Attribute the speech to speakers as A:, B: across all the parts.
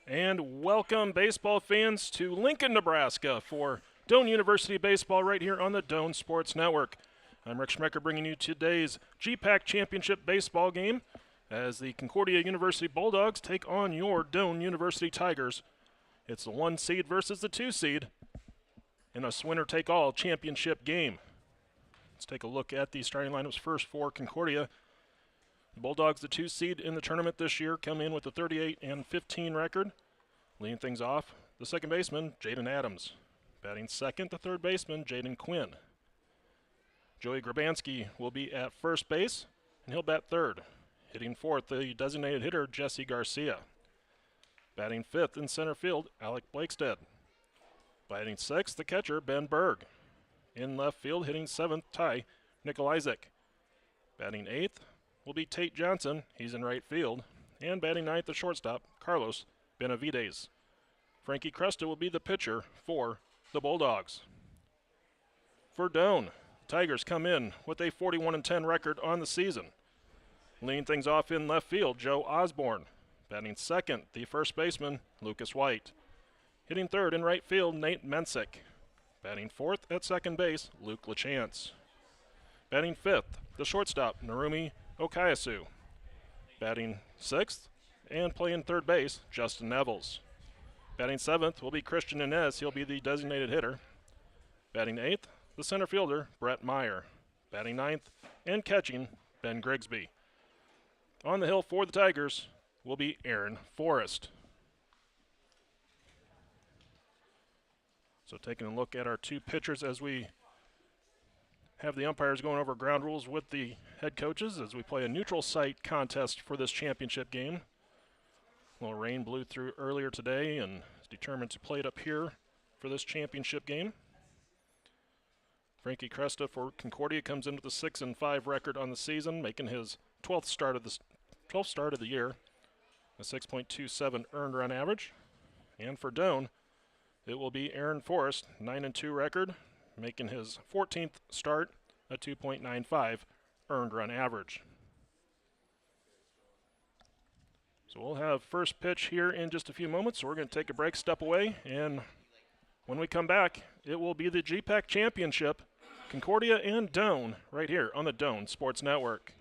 A: And welcome, baseball fans, to Lincoln, Nebraska for Doane University Baseball right here on the Doane Sports Network. I'm Rick Schmecker bringing you today's GPAC Championship baseball game as the Concordia University Bulldogs take on your Doane University Tigers. It's the 1 seed versus the 2 seed in a winner-take-all championship game. Let's take a look at the starting lineups first for Concordia. The Bulldogs, the 2 seed in the tournament this year, come in with a 38-15 record. Leading things off, the second baseman, Jaden Adams. Batting second, the third baseman, Jaden Quinn. Joey Grabanski will be at first base, and he'll bat third. Hitting fourth, the designated hitter, Jesse Garcia. Batting fifth in center field, Alec Blakestead. Batting sixth, the catcher, Ben Berg. In left field, hitting seventh, Ty Nikolajczyk. Batting eighth will be Tate Johnson. He's in right field. And batting ninth, the shortstop, Carlos Benavides. Frankie Cresta will be the pitcher for the Bulldogs. For Doane, Tigers come in with a 41-10 record on the season. Leading things off in left field, Joe Osborne. Batting second, the first baseman, Lucas White. Hitting third in right field, Nate Mensick. Batting fourth at second base, Luke LaChance. Batting fifth, the shortstop, Narumi Okayasu. Batting sixth and playing third base, Justin Nevels. Batting seventh will be Christian Inez. He'll be the designated hitter. Batting eighth, the center fielder, Brett Meyer. Batting ninth and catching, Ben Grigsby. On the hill for the Tigers will be Aaron Forrest. So taking a look at our two pitchers as we have the umpires going over ground rules with the head coaches as we play a neutral site contest for this championship game. A little rain blew through earlier today and is determined to play it up here for this championship game. Frankie Cresta for Concordia comes in with a 6-5 record on the season, making his 12th start of the year, a 6.27 earned run average. And for Doane, it will be Aaron Forrest, 9-2 record, making his 14th start, a 2.95 earned run average. So we'll have first pitch here in just a few moments. So we're going to take a break, step away, and when we come back, it will be the GPAC Championship, Concordia and Doane, right here on the Doane Sports Network.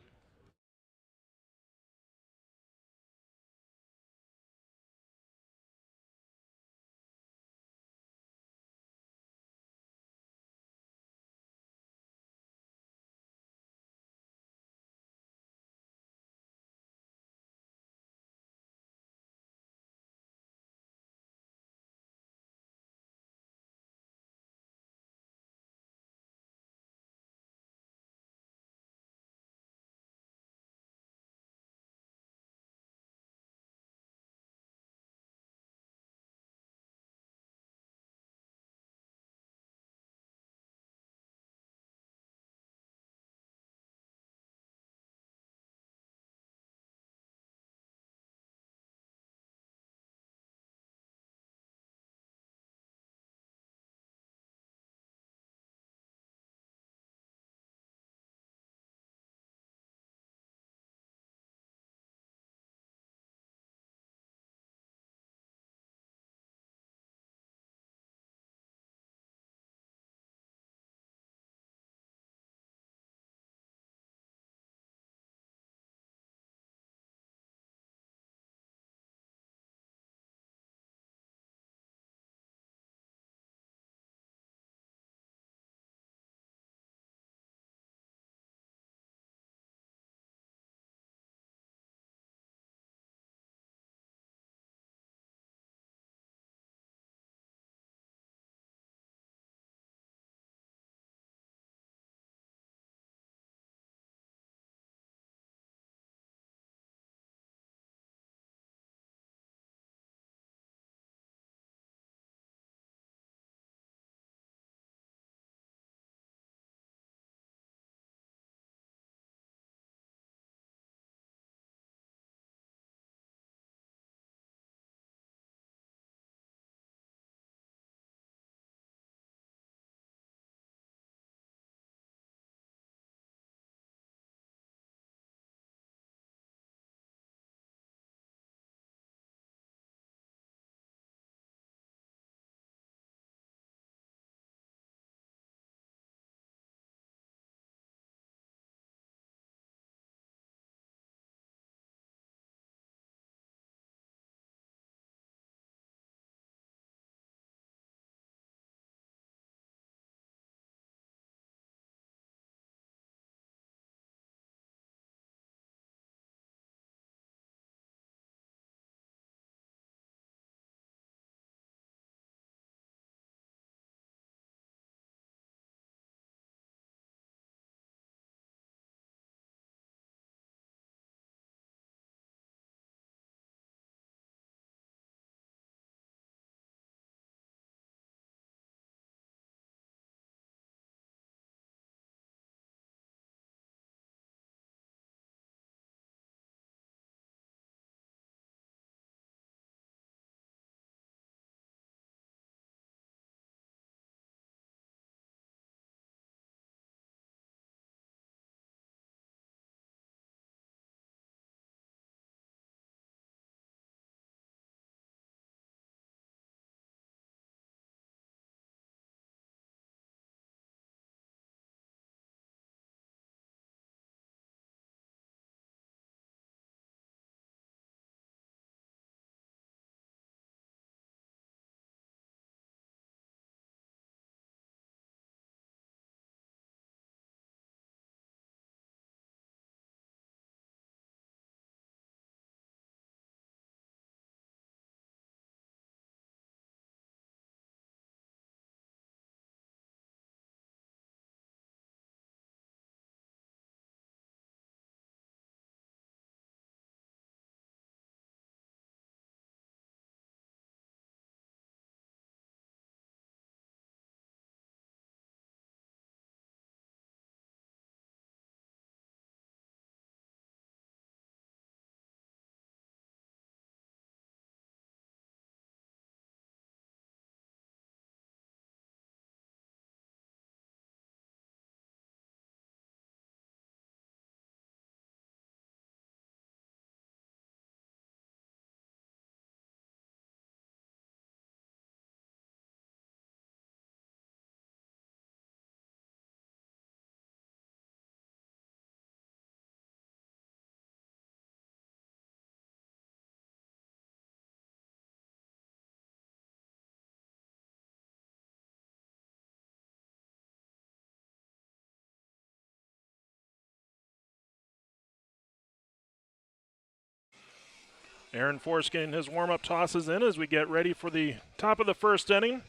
A: Aaron Force getting his warm-up tosses in as we get ready for the top of the first inning.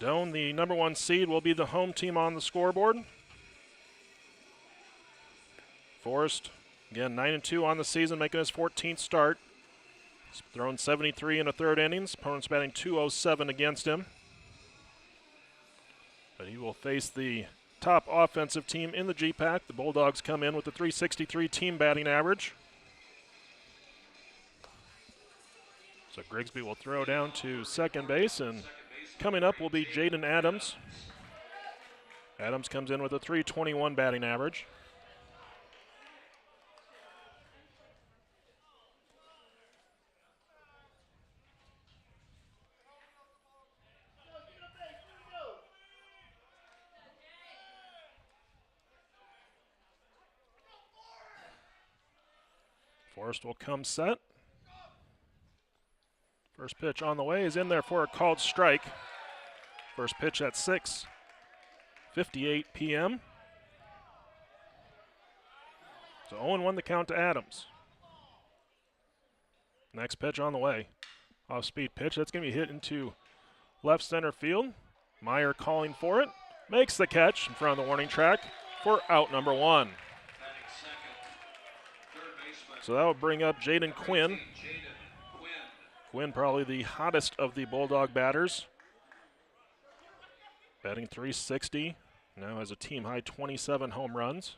A: Doane, the number 1 seed, will be the home team on the scoreboard. Forrest, again, 9-2 on the season, making his 14th start. He's thrown 73 in the third innings. Opponent's batting .207 against him. But he will face the top offensive team in the GPAC. The Bulldogs come in with a .363 team batting average. So Grigsby will throw down to second base, and coming up will be Jaden Adams. Adams comes in with a .321 batting average. Forrest will come set. First pitch on the way is in there for a called strike. First pitch at 6:58 p.m. So 0-1 the count to Adams. Next pitch on the way. Off-speed pitch. That's going to be hit into left center field. Meyer calling for it. Makes the catch in front of the warning track for out number 1. So that will bring up Jaden Quinn. Quinn probably the hottest of the Bulldog batters. Batting .360. Now has a team high 27 home runs.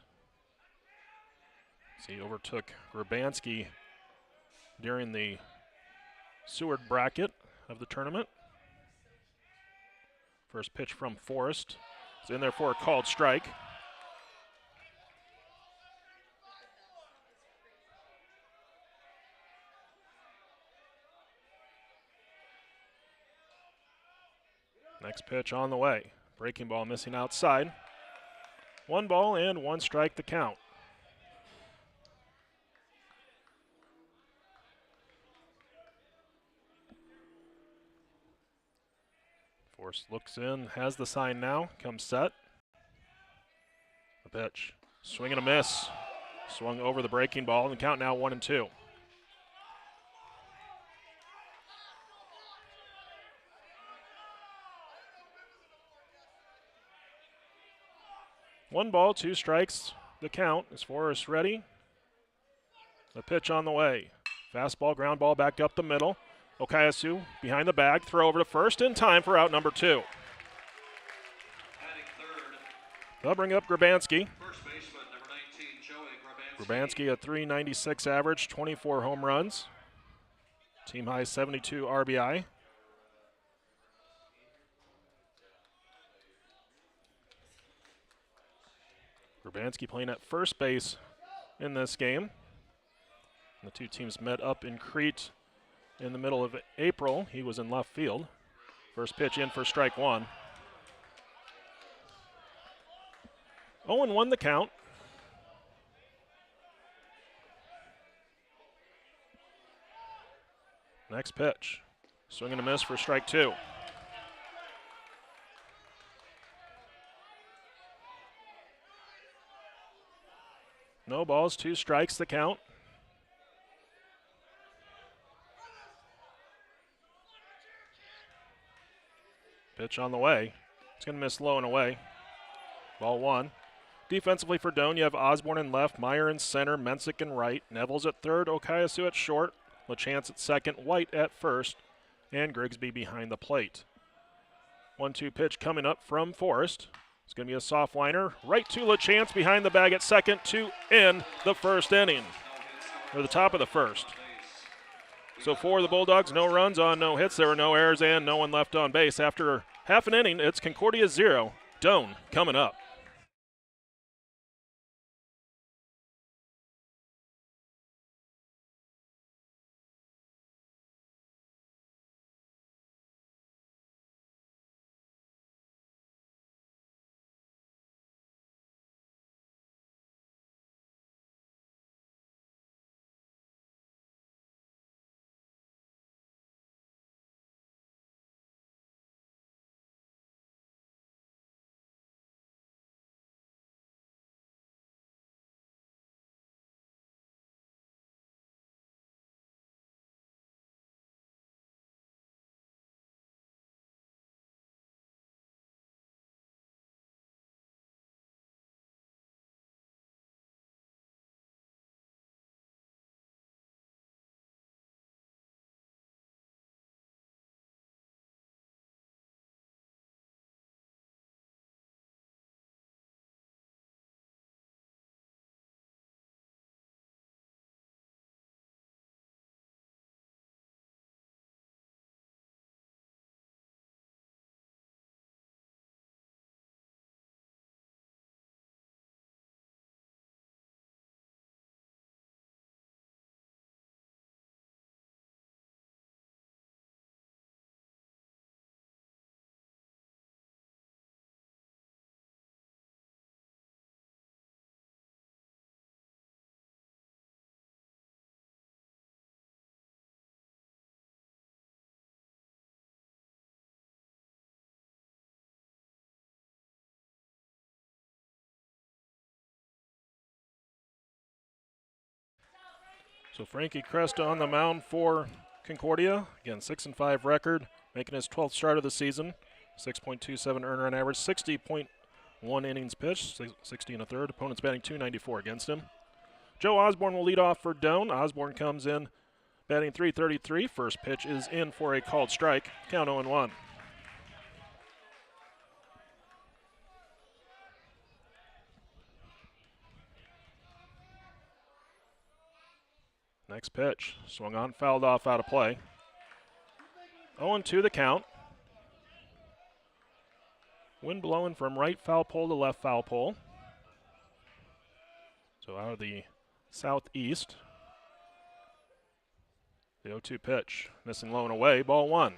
A: So he overtook Grabansky during the Seward bracket of the tournament. First pitch from Forrest. It's in there for a called strike. Next pitch on the way. Breaking ball missing outside. 1 ball and 1 strike the count. Force looks in, has the sign now, comes set. The pitch, swing and a miss. Swung over the breaking ball, and the count now 1-2. One ball, 2 strikes. The count. Is Forrest ready? The pitch on the way. Fastball, ground ball back up the middle. Okayasu behind the bag, throw over to first in time for out number 2. They'll bring up Grabansky.
B: First baseman, number 19, Joey
A: Grabansky, a .396 average, 24 home runs. Team high 72 RBI. Grabansky playing at first base in this game. The 2 teams met up in Crete in the middle of April. He was in left field. First pitch in for strike 1. 0-1 the count. Next pitch. Swing and a miss for strike 2. No balls, 2 strikes the count. Pitch on the way. It's going to miss low and away. Ball 1. Defensively for Doane, you have Osborne in left, Meyer in center, Mensick in right, Neville's at third, Okayasu at short, LaChance at second, White at first, and Grigsby behind the plate. 1-2 pitch coming up from Forrest. It's going to be a soft liner right to LaChance behind the bag at second to end the first inning, or the top of the first. So for the Bulldogs, no runs on no hits. There were no errors and no one left on base. After half an inning, it's Concordia 0, Doane coming up. So Frankie Cresta on the mound for Concordia. Again, 6-5 record, making his 12th start of the season. 6.27 earned run average, 60.1 innings pitched, 60 and a third. Opponent's batting .294 against him. Joe Osborne will lead off for Doane. Osborne comes in batting .333. First pitch is in for a called strike. Count 0-1. Next pitch, swung on, fouled off, out of play. 0-2 the count. Wind blowing from right foul pole to left foul pole. So out of the southeast. The 0-2 pitch, missing low and away, ball one.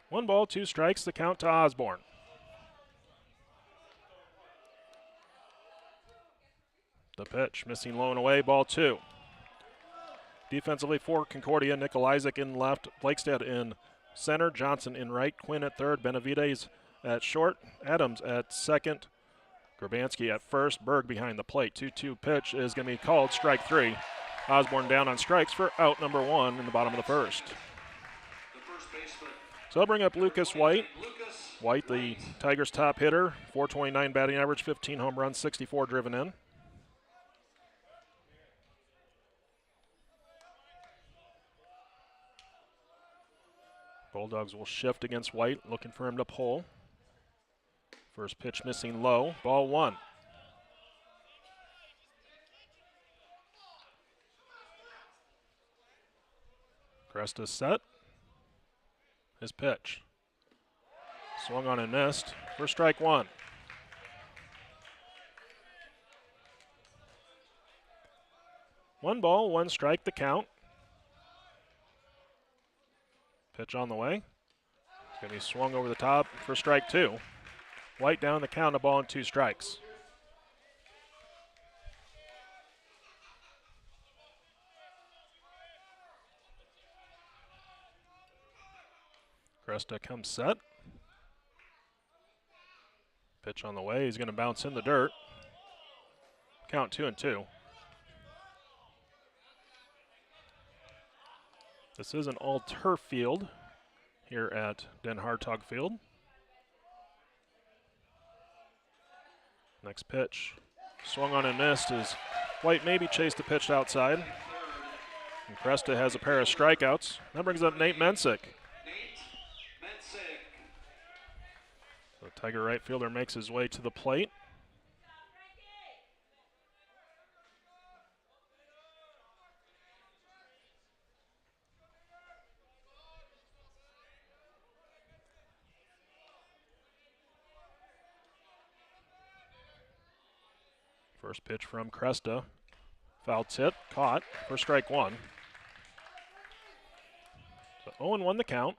A: One ball, two strikes, the count to Osborne. The pitch, missing low and away, ball two. Defensively for Concordia, Nickel Isaac in left, Blakestad in center, Johnson in right, Quinn at third, Benavides at short, Adams at second, Grabansky at first, Berg behind the plate. 2-2 pitch is going to be called, strike three. Osborne down on strikes for out number one in the bottom of the first. So I'll bring up Lucas White. White, the Tigers' top hitter, .429 batting average, 15 home runs, 64 driven in. Bulldogs will shift against White, looking for him to pull. First pitch missing low, ball one. Cresta set. His pitch. Swung on and missed for strike one. One ball, one strike, the count. Pitch on the way. It's going to be swung over the top for strike two. White down the count, a ball and two strikes. Cresta comes set. Pitch on the way. He's going to bounce in the dirt. Count 2-2. This is an all-turf field here at Den Hartog Field. Next pitch. Swung on and missed as White maybe chased the pitch outside. And Cresta has a pair of strikeouts. That brings up Nate Mensick. So the Tiger right fielder makes his way to the plate. First pitch from Cresta. Foul tip, caught for strike one. So 0-1 the count.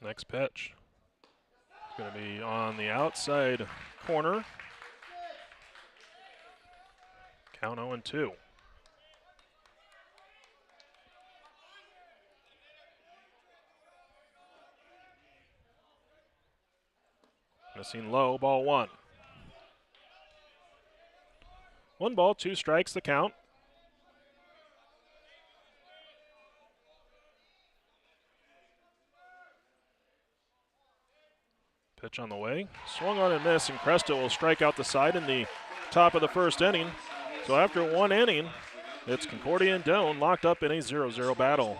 A: Next pitch. It's going to be on the outside corner. Count 0-2. Missing low, ball one. One ball, two strikes, the count. Pitch on the way. Swung on and missed, and Cresta will strike out the side in the top of the first inning. So after one inning, it's Concordia and Doane locked up in a 0-0 battle.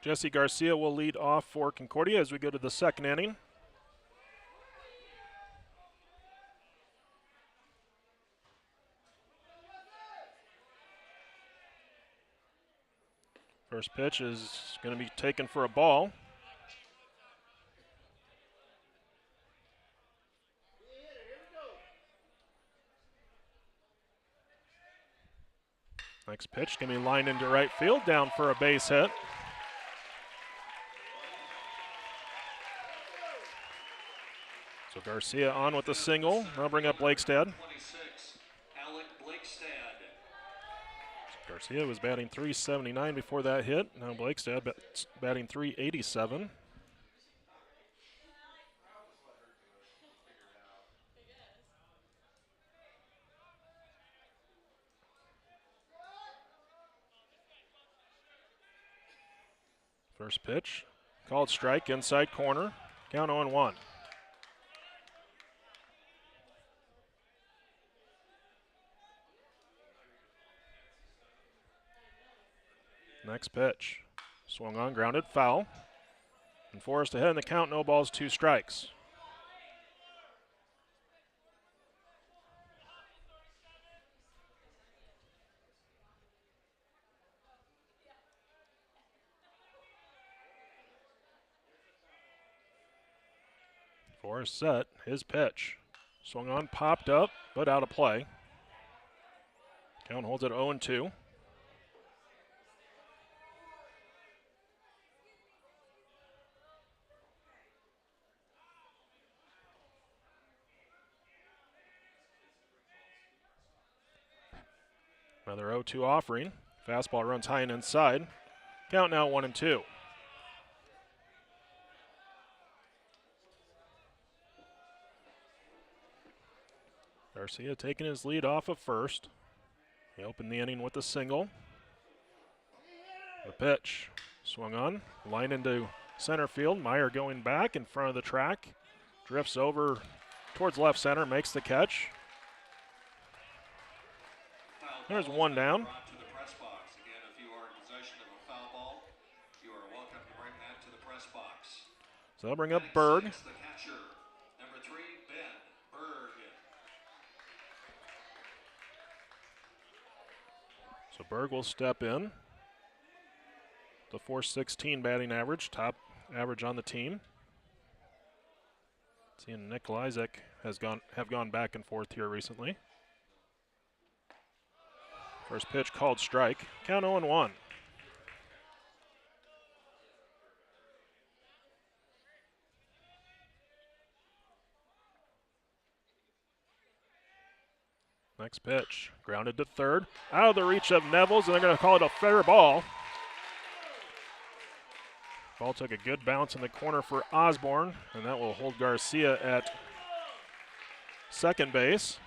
A: Jesse Garcia will lead off for Concordia as we go to the second inning. First pitch is going to be taken for a ball. Next pitch going to be lined into right field, down for a base hit. So Garcia on with the single. I'll bring up Blakestad.
B: 26, Alec Blakestad.
A: Garcia was batting .379 before that hit. Now Blakestad batting .387. First pitch, called strike, inside corner. Count 0-1. Next pitch, swung on, grounded, foul. And Forrest ahead in the count, no balls, 2 strikes. Forrest set, his pitch. Swung on, popped up, but out of play. Count holds it 0-2. Another 0-2 offering. Fastball runs high and inside. Count now 1-2. Garcia taking his lead off of first. He opened the inning with a single. The pitch swung on, line into center field. Meyer going back in front of the track. Drifts over towards left center, makes the catch. There's one down.
B: Brought to the press box. Again, if you are in possession of a foul ball, you are welcome to bring that to the press box.
A: So they'll bring up Berg.
B: The catcher, number 3, Ben Berg.
A: So Berg will step in. The .416 batting average, top average on the team. Seeing Nick Lysak have gone back and forth here recently. First pitch called strike. Count 0-1. Next pitch, grounded to third. Out of the reach of Nevels, and they're going to call it a fair ball. Ball took a good bounce in the corner for Osborne, and that will hold Garcia at second base.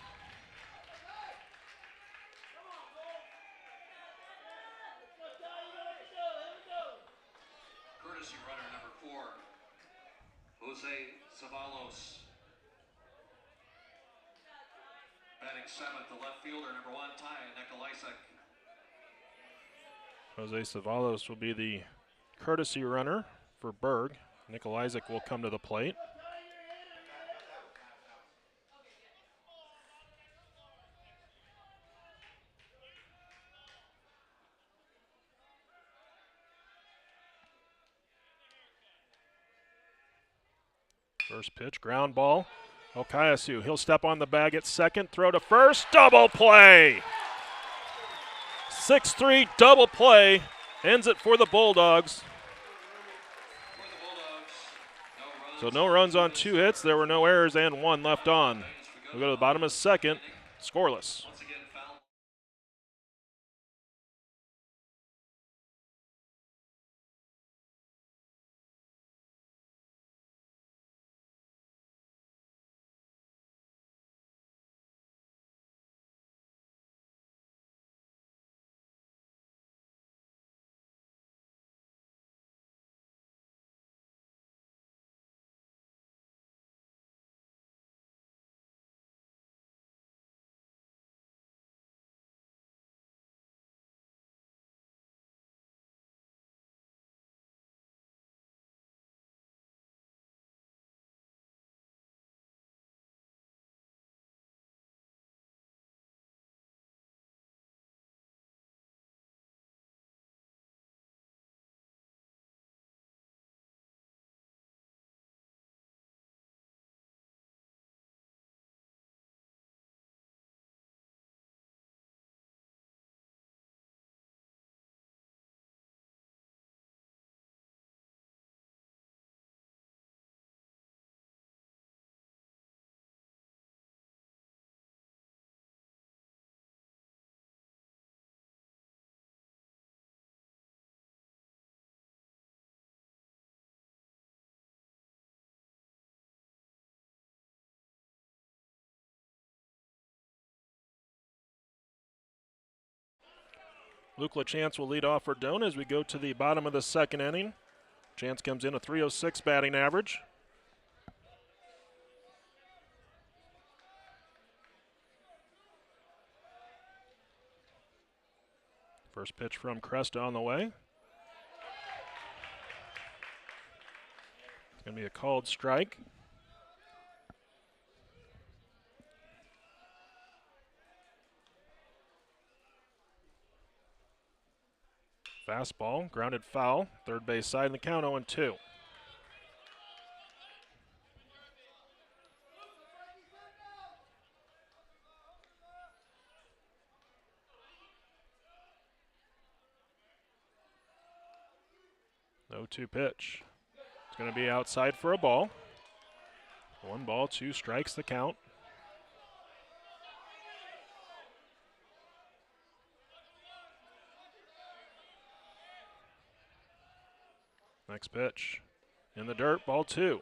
B: Courtesy runner number 4, Jose Savalos. Batting 7th, the left fielder, number 1, Ty Nikolajczyk.
A: Jose Savalos will be the courtesy runner for Berg. Nikolajczyk will come to the plate. First pitch, ground ball. Okayasu, he'll step on the bag at second, throw to first, double play! 6-3 double play, ends it for the Bulldogs. So no runs on 2 hits, there were no errors and 1 left on. We'll go to the bottom of second, scoreless. Luke LaChance will lead off for Doane as we go to the bottom of the second inning. Chance comes in a .306 batting average. First pitch from Cresta on the way. It's going to be a called strike. Fastball, grounded foul, third base side, and the count 0-2. No 2 pitch. It's going to be outside for a ball. 1 ball, 2 strikes the count. Next pitch in the dirt, ball 2.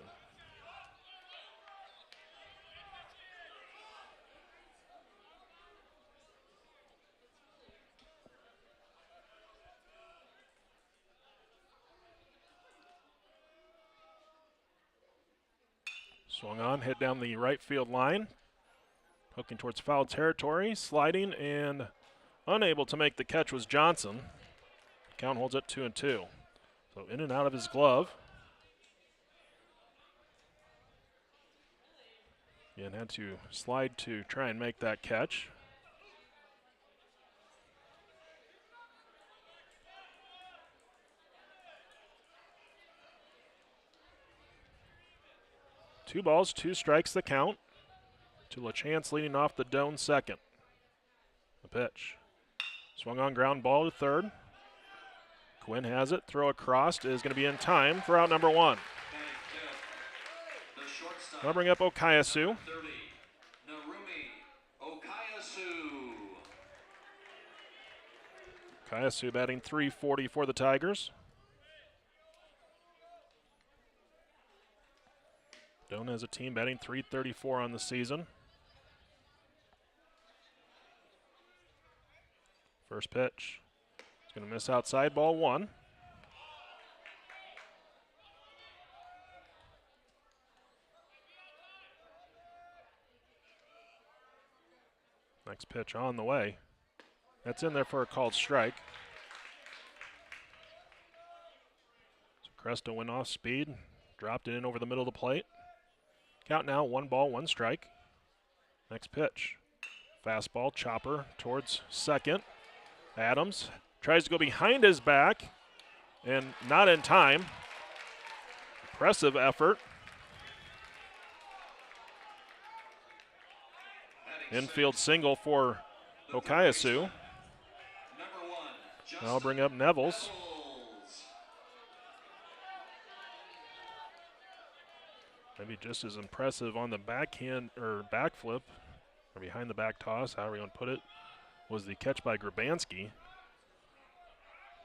A: Swung on, hit down the right field line. Hooking towards foul territory, sliding, and unable to make the catch was Johnson. Count holds at 2-2. So in and out of his glove. Again, had to slide to try and make that catch. Two balls, 2 strikes the count. To LaChance leading off the Doane second. The pitch. Swung on ground ball to third. Quinn has it. Throw across is going to be in time for out number 1. I'll bring up Okayasu. Okayasu batting .340 for the Tigers. Doane has a team batting .334 on the season. First pitch. It's going to miss outside, ball 1. Next pitch on the way. That's in there for a called strike. So Cresta went off speed, dropped it in over the middle of the plate. Count now, 1 ball, 1 strike. Next pitch. Fastball, chopper towards second. Adams tries to go behind his back and not in time. Impressive effort. Infield single for Okayasu. I'll bring up Nevels. Maybe just as impressive on the backhand or backflip or behind the back toss, however you want to put it, was the catch by Grabanski.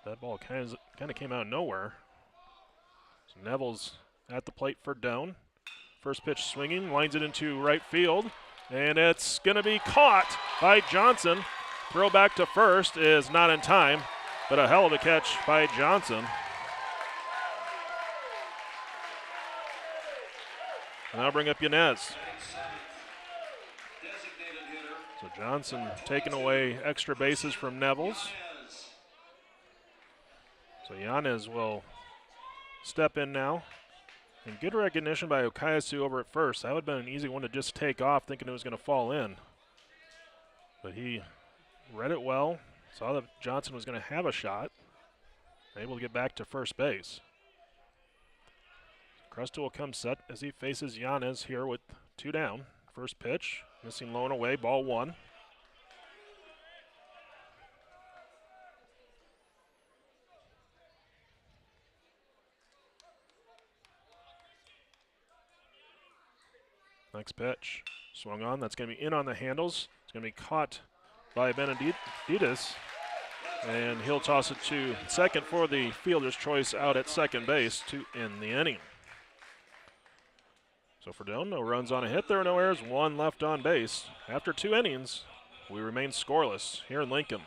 A: That ball kind of came out of nowhere. So Nevels at the plate for Doane. First pitch swinging, lines it into right field, and it's going to be caught by Johnson. Throw back to first is not in time, but a hell of a catch by Johnson. And I'll bring up Yanez. So Johnson taking away extra bases from Nevels. So Yanez will step in now. And good recognition by Okayasu over at first. That would have been an easy one to just take off thinking it was going to fall in. But he read it well, saw that Johnson was going to have a shot, able to get back to first base. Cresta will come set as he faces Yanez here with 2 down. First pitch, missing low and away, ball 1. Next pitch, swung on, that's going to be in on the handles. It's going to be caught by Benedictus, and he'll toss it to second for the fielder's choice out at second base to end the inning. So for Doane, no runs on a hit, there are no errors, 1 left on base. After 2 innings, we remain scoreless here in Lincoln.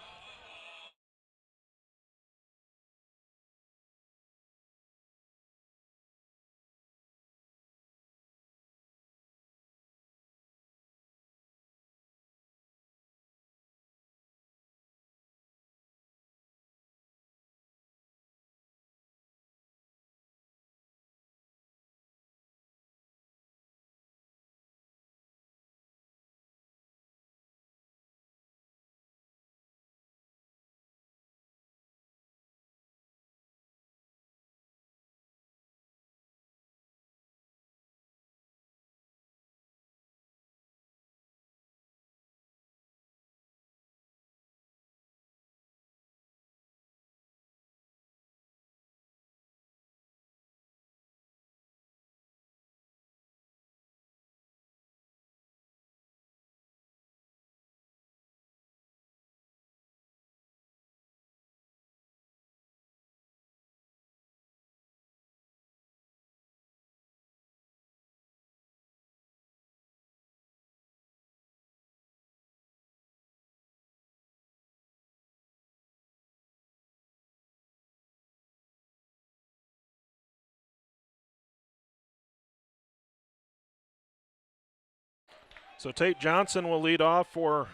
A: So Tate Johnson will lead off for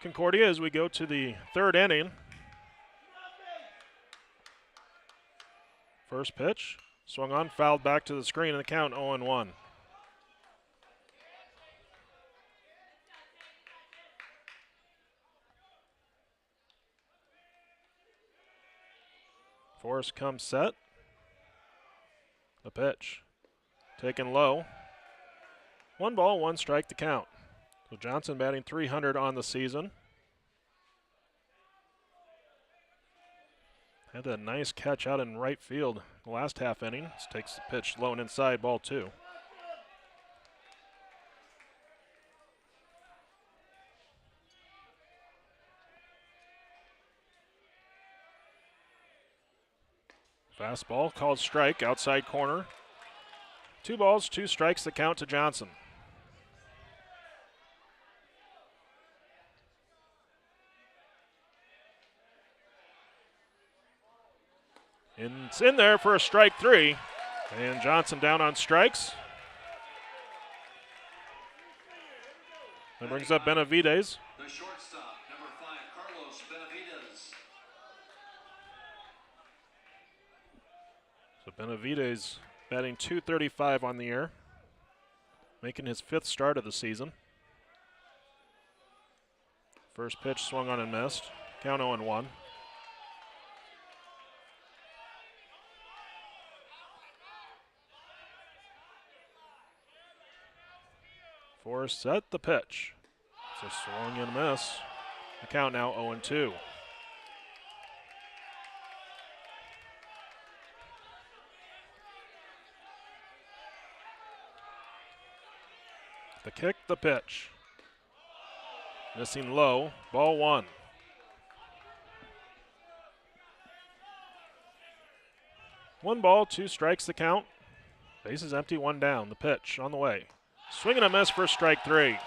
A: Concordia as we go to the third inning. First pitch, swung on, fouled back to the screen, and the count 0-1. Forrest comes set. The pitch, taken low. 1 ball, 1 strike to count. So Johnson batting .300 on the season. Had that nice catch out in right field the last half inning. This takes the pitch low and inside, ball 2. Fastball called strike, outside corner. 2 balls, 2 strikes to count to Johnson. It's in there for a strike 3. And Johnson down on strikes. That brings up Benavides.
B: The shortstop, number 5, Carlos Benavides.
A: So Benavides batting .235 on the year, making his 5th start of the season. First pitch swung on and missed. Count 0-1. Forrest set the pitch. It's a swung and a miss. The count now 0-2. The kick, the pitch. Missing low, ball 1. One ball, 2 strikes to count. Bases empty, 1 down. The pitch on the way. Swing and a miss for strike 3.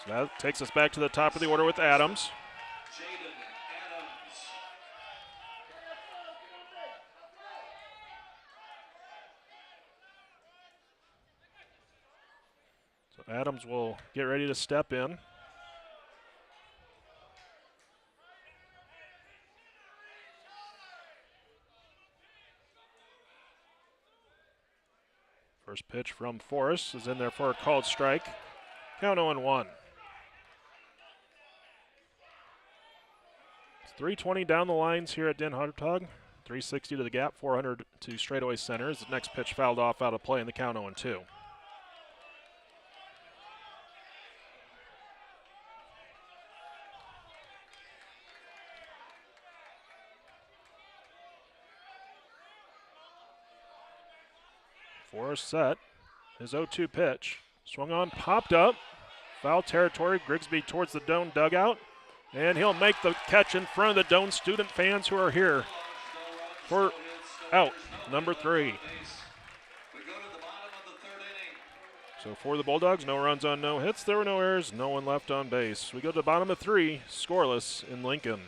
A: So that takes us back to the top of the order with Adams.
B: Jaden Adams.
A: So Adams will get ready to step in. First pitch from Forrest is in there for a called strike. Count 0-1. It's 320 down the lines here at Den Hartog. 360 to the gap, 400 to straightaway center. As the next pitch fouled off out of play in the count 0-2. Forrest set. His 0-2 pitch. Swung on, popped up. Foul territory. Grigsby towards the Doan dugout. And he'll make the catch in front of the Doan student fans who are here for out number 3.
B: We go to the bottom of the 3rd inning.
A: So for the Bulldogs, no runs on no hits. There were no errors. No one left on base. We go to the bottom of 3, scoreless in Lincoln.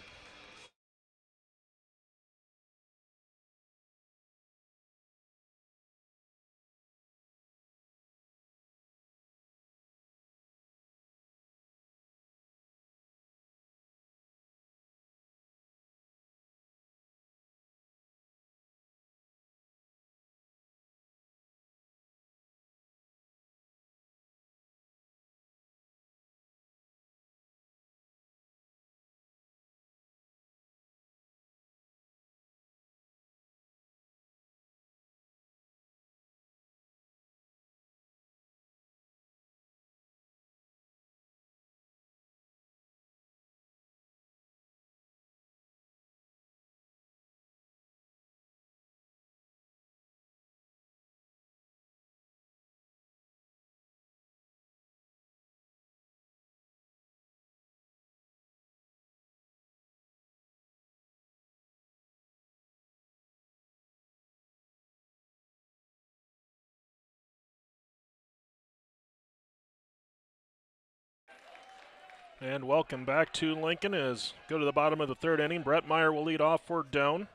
A: And welcome back to Lincoln as go to the bottom of the 3rd inning. Brett Meyer will lead off for Doan.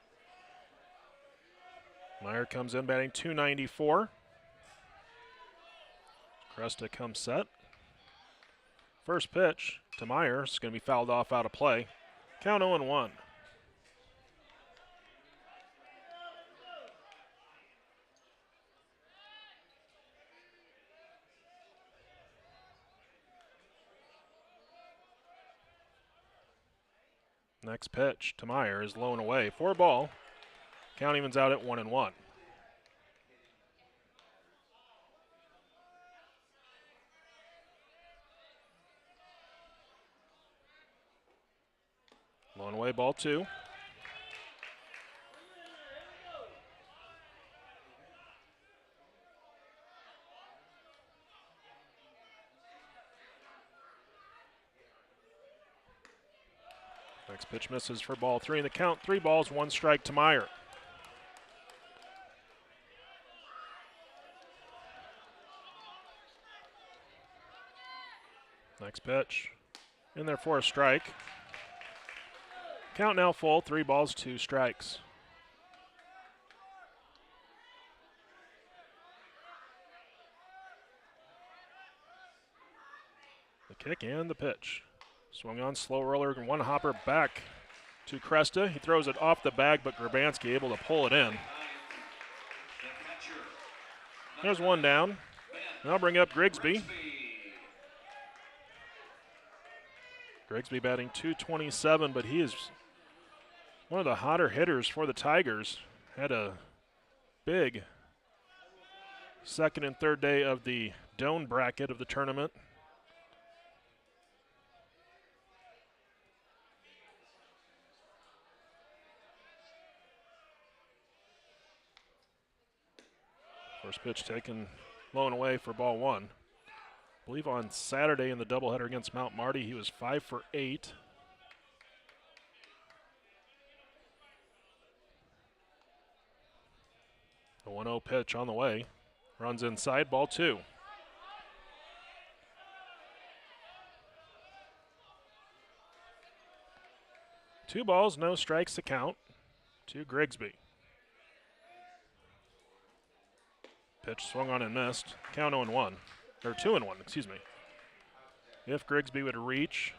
A: Meyer comes in batting .294. Cresta comes set. First pitch to Myers is going to be fouled off out of play. Count 0-1. Next pitch to Meyer is low and away. 4-ball. Count evens out at 1-1. Low and away, ball 2. Next pitch misses for ball 3 in the count. 3 balls, 1 strike to Meyer. Next pitch in there for a strike. Count now full, 3 balls, 2 strikes. The kick and the pitch. Swung on, slow roller, and one hopper back to Cresta. He throws it off the bag, but Grabanski able to pull it in. There's one down. And I'll bring up Grigsby. Grigsby batting .227, but he is one of the hotter hitters for the Tigers. Had a big second and third day of the Doan bracket of the tournament. First pitch taken low and away for ball 1. I believe on Saturday in the doubleheader against Mount Marty, he was 5 for 8. The 1-0 pitch on the way. Runs inside, ball 2. Two balls, no strikes to count to Grigsby. Pitch swung on and missed. Count 0-1, or 2-1, excuse me. If Grigsby would reach,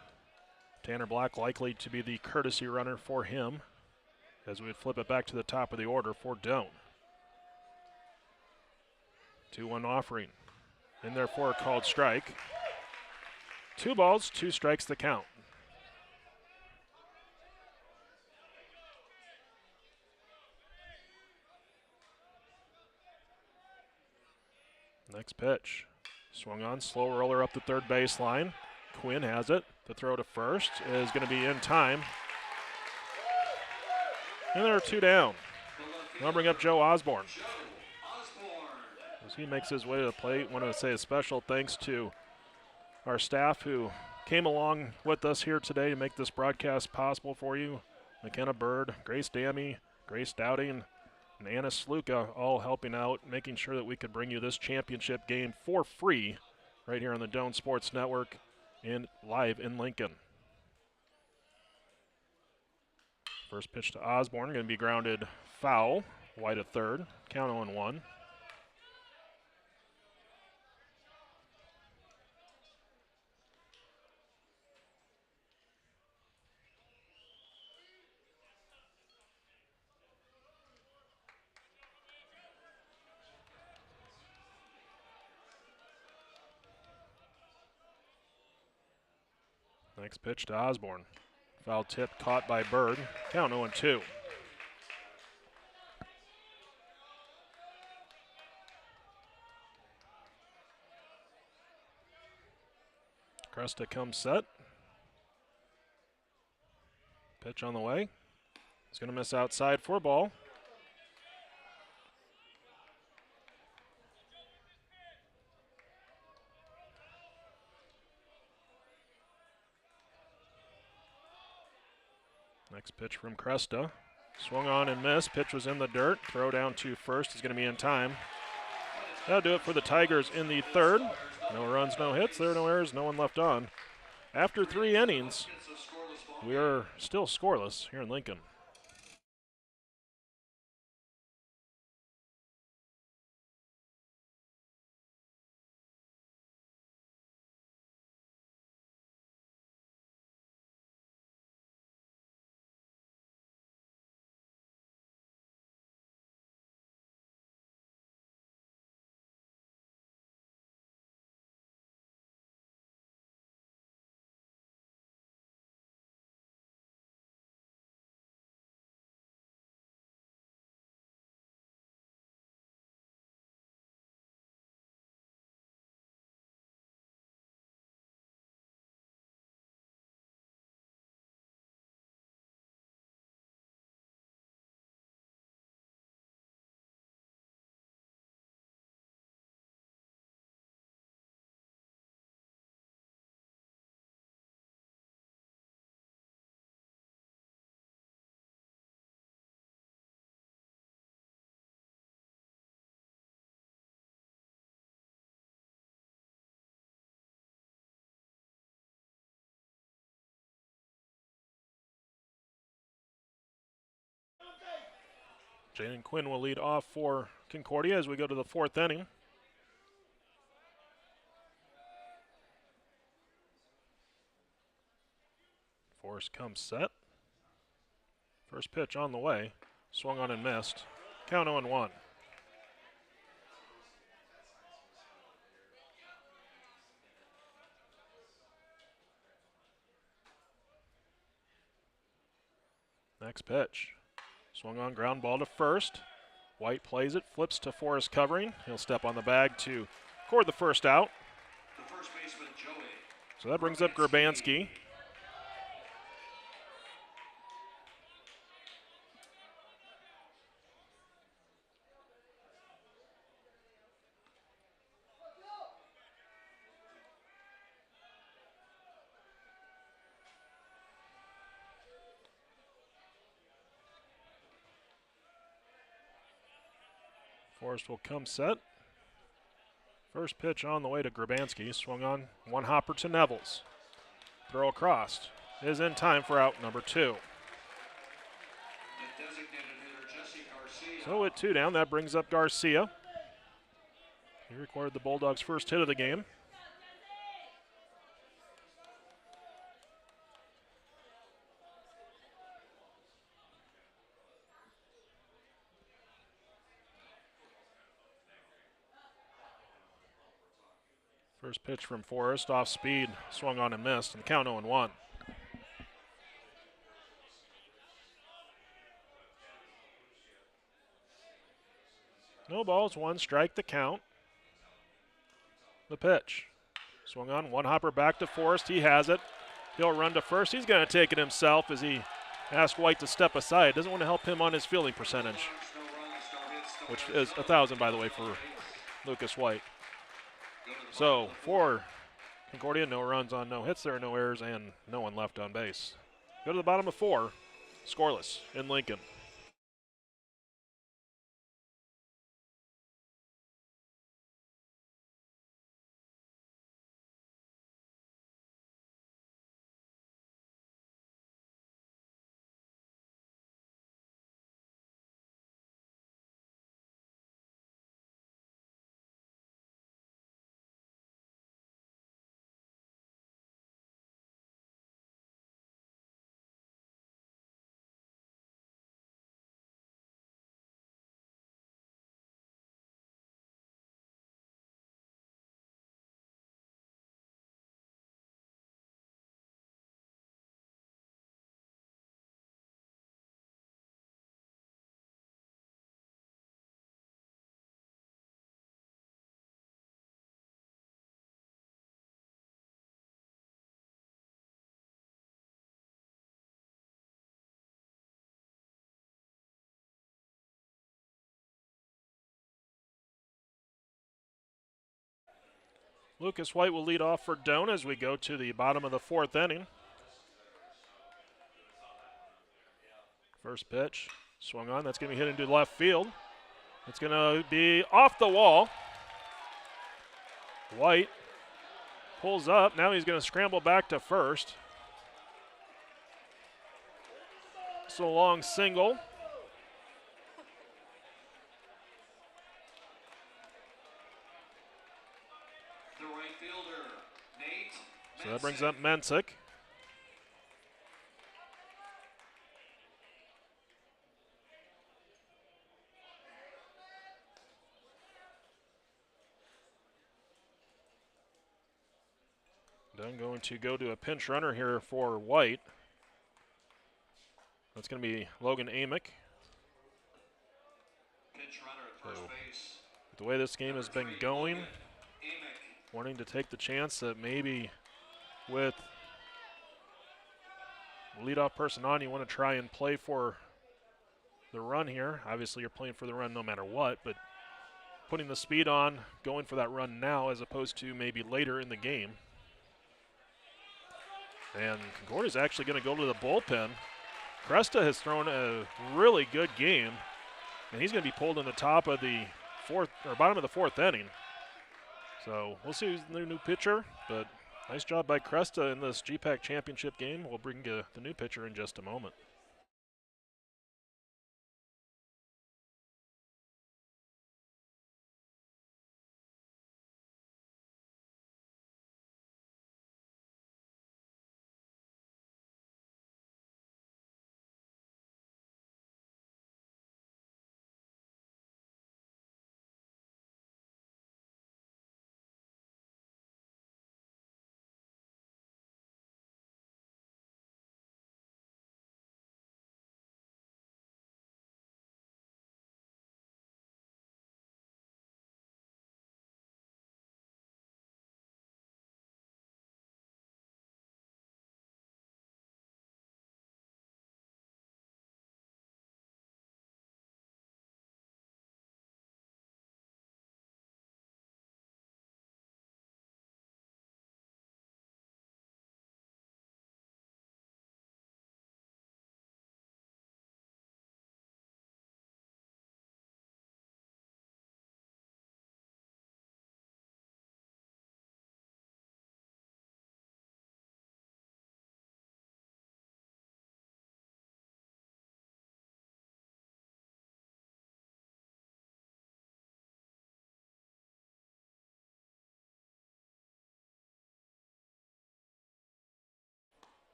A: Tanner Black likely to be the courtesy runner for him as we would flip it back to the top of the order for Doan. 2-1 offering. In there for a called strike. 2 balls, 2 strikes the count. Next pitch. Swung on, slow roller up the third baseline. Quinn has it. The throw to first is going to be in time. And there are 2 down. I'll bring up Joe Osborne. As he makes his way to the plate, I want to say a special thanks to our staff who came along with us here today to make this broadcast possible for you. McKenna Bird, Grace Dammy, Grace Dowding, and Anna Sluka all helping out, making sure that we could bring you this championship game for free right here on the Doan Sports Network and live in Lincoln. First pitch to Osborne, going to be grounded foul. White at third, count 0-1. Next pitch to Osborne. Foul tip caught by Bird. Count 0-2. Cresta comes set. Pitch on the way. He's going to miss outside for ball. Next pitch from Cresta. Swung on and missed. Pitch was in the dirt. Throw down to first is going to be in time. That'll do it for the Tigers in the third. No runs, no hits. There are no errors, no one left on. After 3 innings, we are still scoreless here in Lincoln. Jaden Quinn will lead off for Concordia as we go to the 4th inning. Forrest comes set. First pitch on the way. Swung on and missed. Count 0-1. Next pitch. Swung on, ground ball to first. White plays it, flips to Forrest covering. He'll step on the bag to record the first out.
B: The first baseman, Joey.
A: So that brings up Grabanski. Forrest will come set. First pitch on the way to Grabanski. Swung on, one hopper to Nevels. Throw across is in time for out number 2.
B: The designated hitter, Jesse Garcia.
A: So with 2 down, that brings up Garcia. He recorded the Bulldogs' first hit of the game. First pitch from Forrest, off speed, swung on and missed, and the count 0-1. No balls, 1 strike, the count. The pitch. Swung on, one hopper back to Forrest, he has it. He'll run to first, he's going to take it himself as he asked White to step aside. Doesn't want to help him on his fielding percentage, which is 1,000 by the way for Lucas White. So for Concordia, no runs on no hits there, no errors, and no one left on base. Go to the bottom of 4, scoreless in Lincoln. Lucas White will lead off for Doane as we go to the bottom of the 4th inning. First pitch, swung on, that's going to be hit into left field. It's going to be off the wall. White pulls up, now he's going to scramble back to first. It's a long single. So that brings up Mensick. Then going to go to a pinch runner here for White. That's going to be Logan Amick.
B: Pinch runner at first base.
A: The way this game has been going, wanting to take the chance that maybe with leadoff person on, you want to try and play for the run here. Obviously, you're playing for the run no matter what, but putting the speed on, going for that run now as opposed to maybe later in the game. And Concordia is actually going to go to the bullpen. Cresta has thrown a really good game, and he's going to be pulled in the top of the bottom of the 4th inning. So we'll see who's the new pitcher, but nice job by Cresta in this GPAC championship game. We'll bring the new pitcher in just a moment.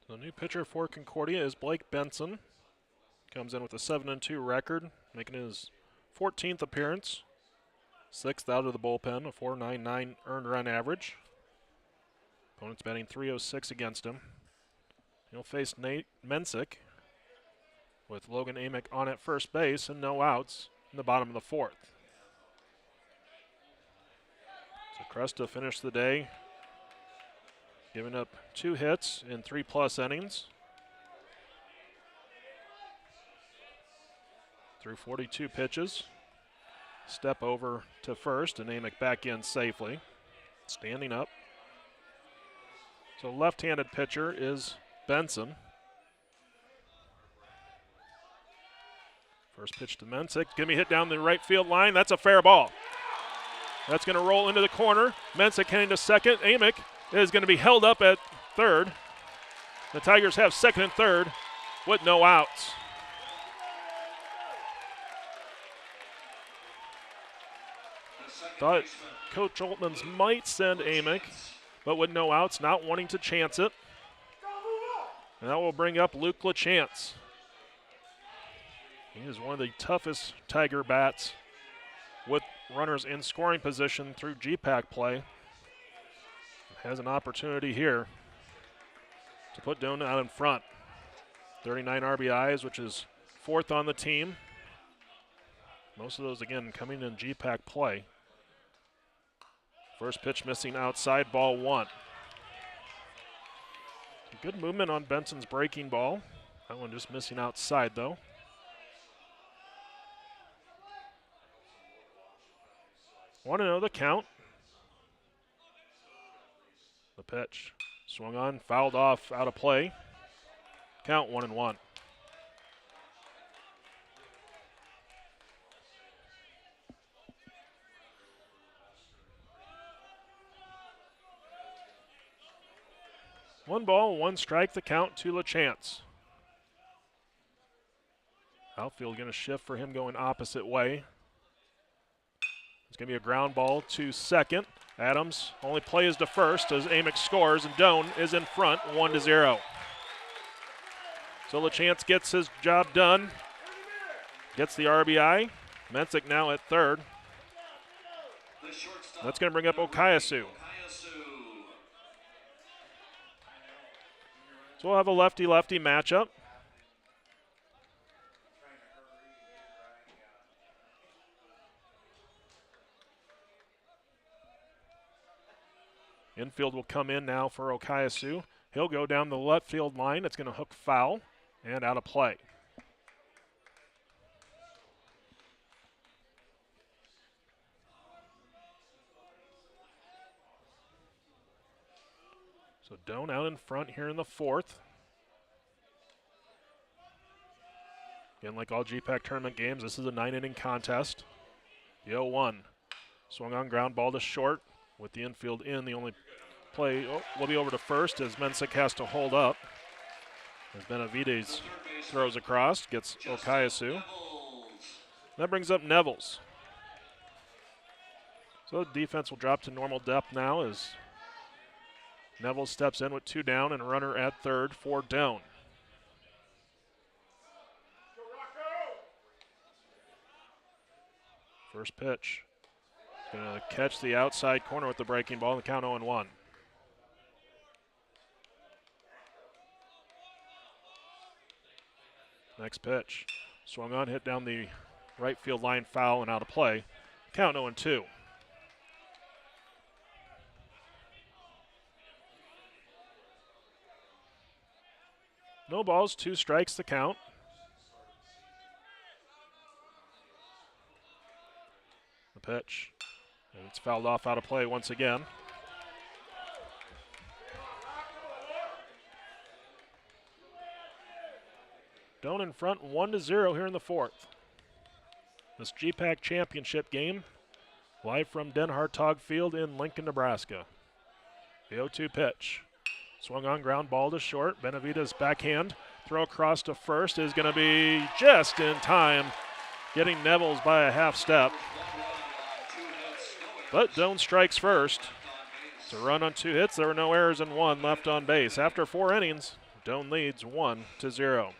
A: The new pitcher for Concordia is Blake Benson. Comes in with a 7-2 record, making his 14th appearance. 6th out of the bullpen, a .499 earned run average. Opponent's batting .306 against him. He'll face Nate Mensick with Logan Amick on at first base and no outs in the bottom of the 4th. So Cresta finished the day giving up 2 hits in 3+ innings. Through 42 pitches. Step over to first and Amick back in safely. Standing up. So left-handed pitcher is Benson. First pitch to Mensick. Going to be hit down the right field line. That's a fair ball. That's going to roll into the corner. Mensick heading to second. Amick is going to be held up at third. The Tigers have second and third with no outs. Thought Coach Oltmans might send Amick, but with no outs, not wanting to chance it. And that will bring up Luke LaChance. He is one of the toughest Tiger bats with runners in scoring position through GPAC play. Has an opportunity here to put Doan out in front. 39 RBIs, which is 4th on the team. Most of those, again, coming in GPAC play. First pitch missing outside, ball 1. Good movement on Benson's breaking ball. That one just missing outside, though. Want to know the count. The pitch. Swung on, fouled off, out of play. Count 1-1. One ball, 1 strike, the count to LaChance. Outfield going to shift for him going opposite way. It's going to be a ground ball to second. Adams only plays to first as Amick scores, and Doan is in front, 1-0. So LaChance gets his job done, gets the RBI. Mensick now at third. That's going to bring up Okayasu. So we'll have a lefty-lefty matchup. Infield will come in now for Okayasu. He'll go down the left field line. It's going to hook foul and out of play. So Doan out in front here in the 4th. Again, like all GPAC tournament games, this is a 9-inning contest. The 0-1. Swung on ground ball to short with the infield in. The only play will be over to first as Mensick has to hold up. As Benavides throws across, gets Okayasu. That brings up Nevels. So the defense will drop to normal depth now as Neville steps in with 2 down and a runner at third for Doan. First pitch. Going to catch the outside corner with the breaking ball, and the count 0-1. Next pitch. Swung on, hit down the right field line, foul and out of play. Count 0-2. No balls, 2 strikes the count. The pitch. And it's fouled off out of play once again. Doan in front 1-0 here in the 4th. This GPAC championship game live from Den Hartog Field in Lincoln, Nebraska. The 0-2 pitch. Swung on ground ball to short. Benavides backhand. Throw across to first is going to be just in time, getting Nevels by a half step. But Doan strikes first. It's a run on 2 hits. There were no errors and 1 left on base. After 4 innings, Doan leads 1-0.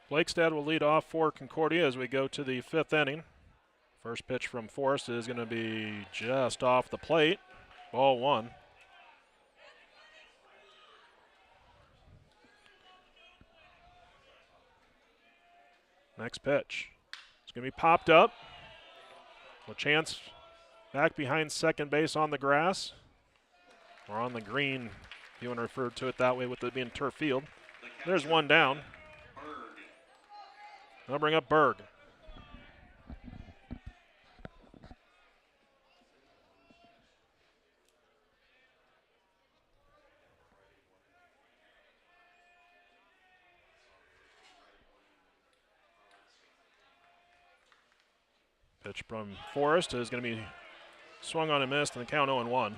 A: Blakestad will lead off for Concordia as we go to the 5th inning. First pitch from Forrest is going to be just off the plate. Ball 1. Next pitch. It's going to be popped up. A chance back behind second base on the grass. Or on the green, if you want to refer to it that way with it being turf field. There's one down. They'll bring up Berg. Pitch from Forrest is going to be swung on and missed, and the count 0-1.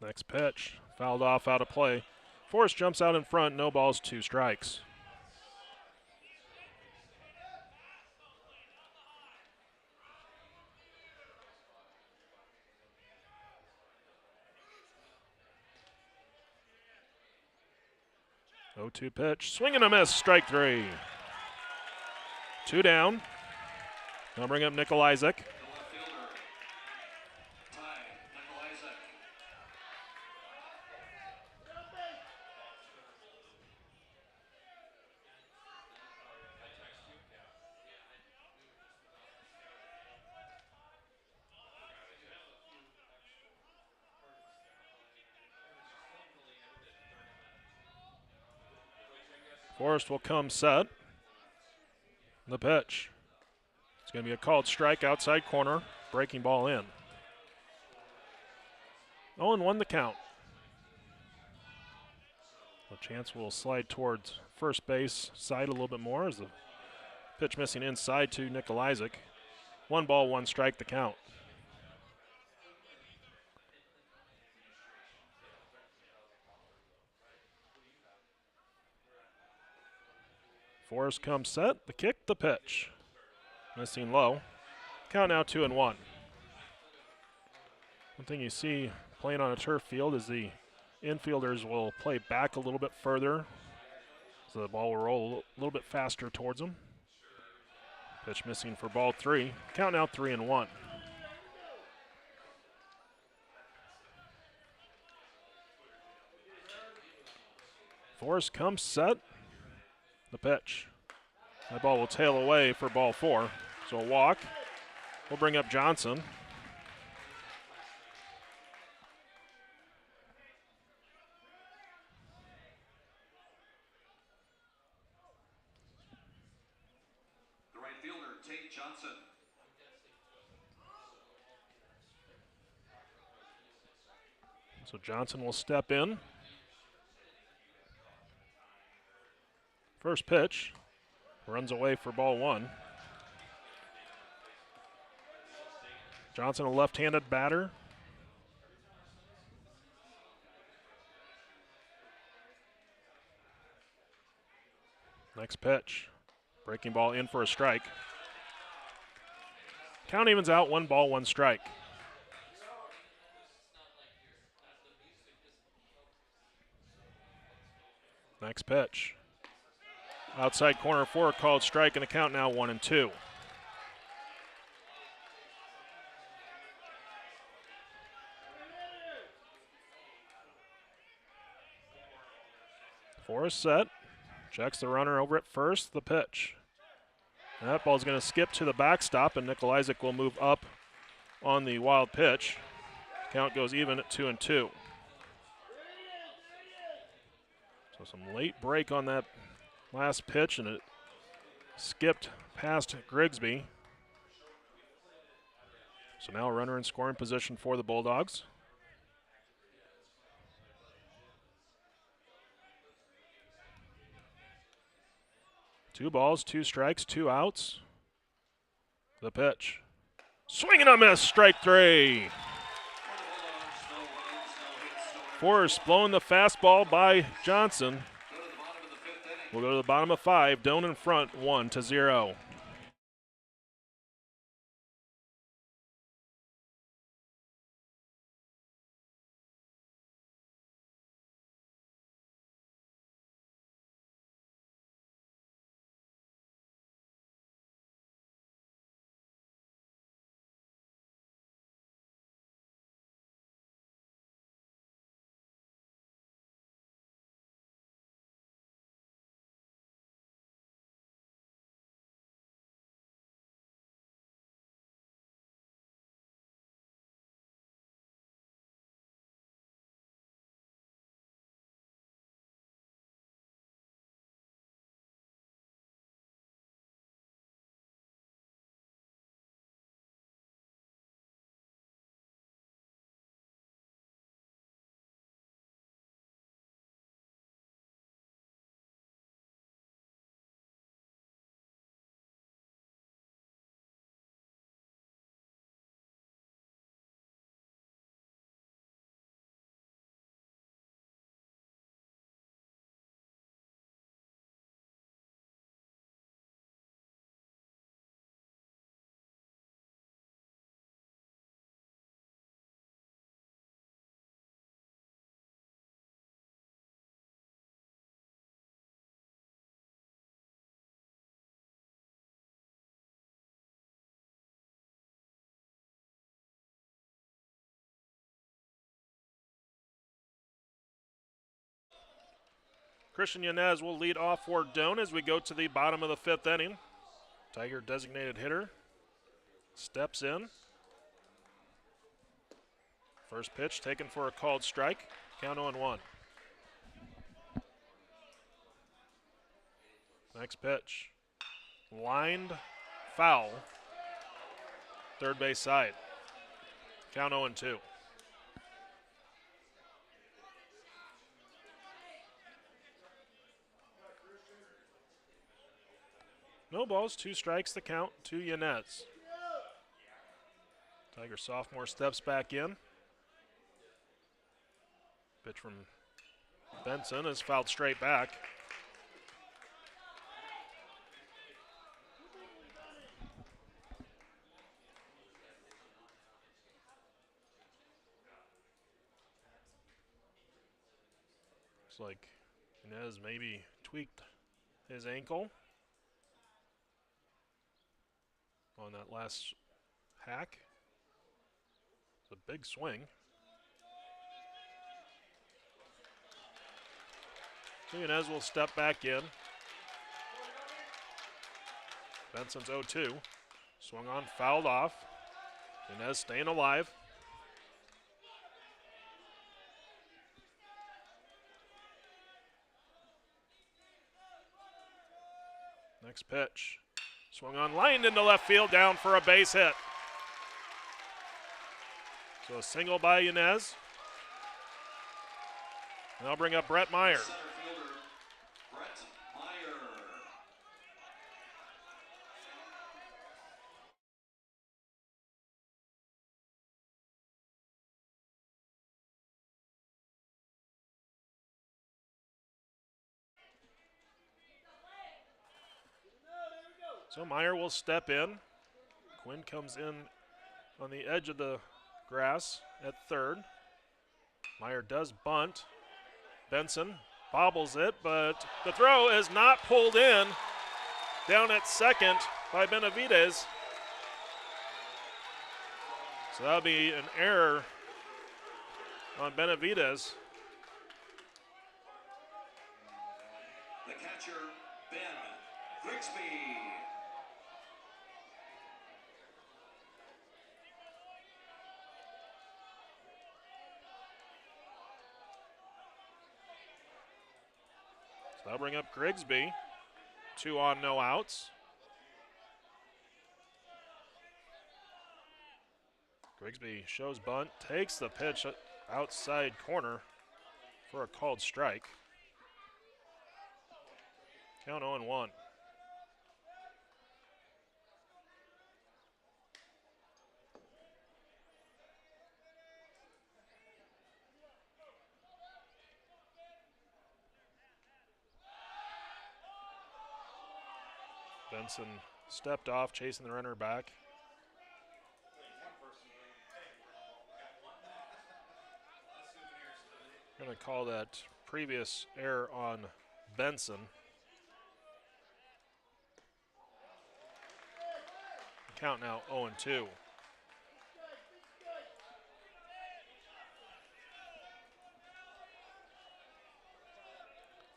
A: Next pitch, fouled off out of play. Forrest jumps out in front, no balls, 2 strikes. Oh, 2 pitch, swing and a miss, strike 3. 2 down. They'll bring up Nikolajczyk. Forrest will come set. The pitch. It's going to be a called strike outside corner. Breaking ball in. 0-1 the count. A chance will slide towards first base side a little bit more as the pitch missing inside to Nikolajczyk. 1 ball, 1 strike the count. Forrest comes set, the kick, the pitch. Missing low. Count now 2-1. One thing you see playing on a turf field is the infielders will play back a little bit further, so the ball will roll a little bit faster towards them. Pitch missing for ball 3. Count now 3-1. Forrest comes set. The pitch. That ball will tail away for ball 4. So a walk. We'll bring up Johnson.
B: The right fielder, Tate Johnson.
A: So Johnson will step in. First pitch, runs away for ball 1. Johnson, a left-handed batter. Next pitch. Breaking ball in for a strike. Count evens out, 1 ball, 1 strike. Next pitch. Outside corner 4, called strike, and the count now 1-2. Forrest set. Checks the runner over at first. The pitch. That ball's going to skip to the backstop, and Nickel Isaac will move up on the wild pitch. Count goes even at 2-2. So some late break on that last pitch, and it skipped past Grigsby. So now a runner in scoring position for the Bulldogs. Two balls, 2 strikes, 2 outs. The pitch. Swing and a miss, strike 3. Forrest blowing the fastball by Johnson. We'll go to the bottom of 5. Doan in front, 1-0. Christian Yanez will lead off for Doan as we go to the bottom of the 5th inning. Tiger designated hitter steps in. First pitch taken for a called strike. Count 0-1. Next pitch. Lined foul. Third base side. Count 0-2. No balls, 2 strikes the count to Yanez. Tiger sophomore steps back in. Pitch from Benson is fouled straight back. Looks like Yanez maybe tweaked his ankle on that last hack. It's a big swing. So Yanez will step back in. Benson's 0-2. Swung on, fouled off. Yanez staying alive. Next pitch. Swung on, lined into left field, down for a base hit. So a single by Yanez. And they'll bring up Brett Meyer.
B: Center fielder, Brett Meyer.
A: So Meyer will step in. Quinn comes in on the edge of the grass at third. Meyer does bunt. Benson bobbles it, but the throw is not pulled in. Down at second by Benavidez. So that'll be an error on Benavidez.
B: The catcher, Ben Grigsby.
A: So that'll bring up Grigsby. 2 on, no outs. Grigsby shows bunt, takes the pitch outside corner for a called strike. Count 0-1. Benson stepped off, chasing the runner back. Going to call that previous error on Benson. Count now 0-2.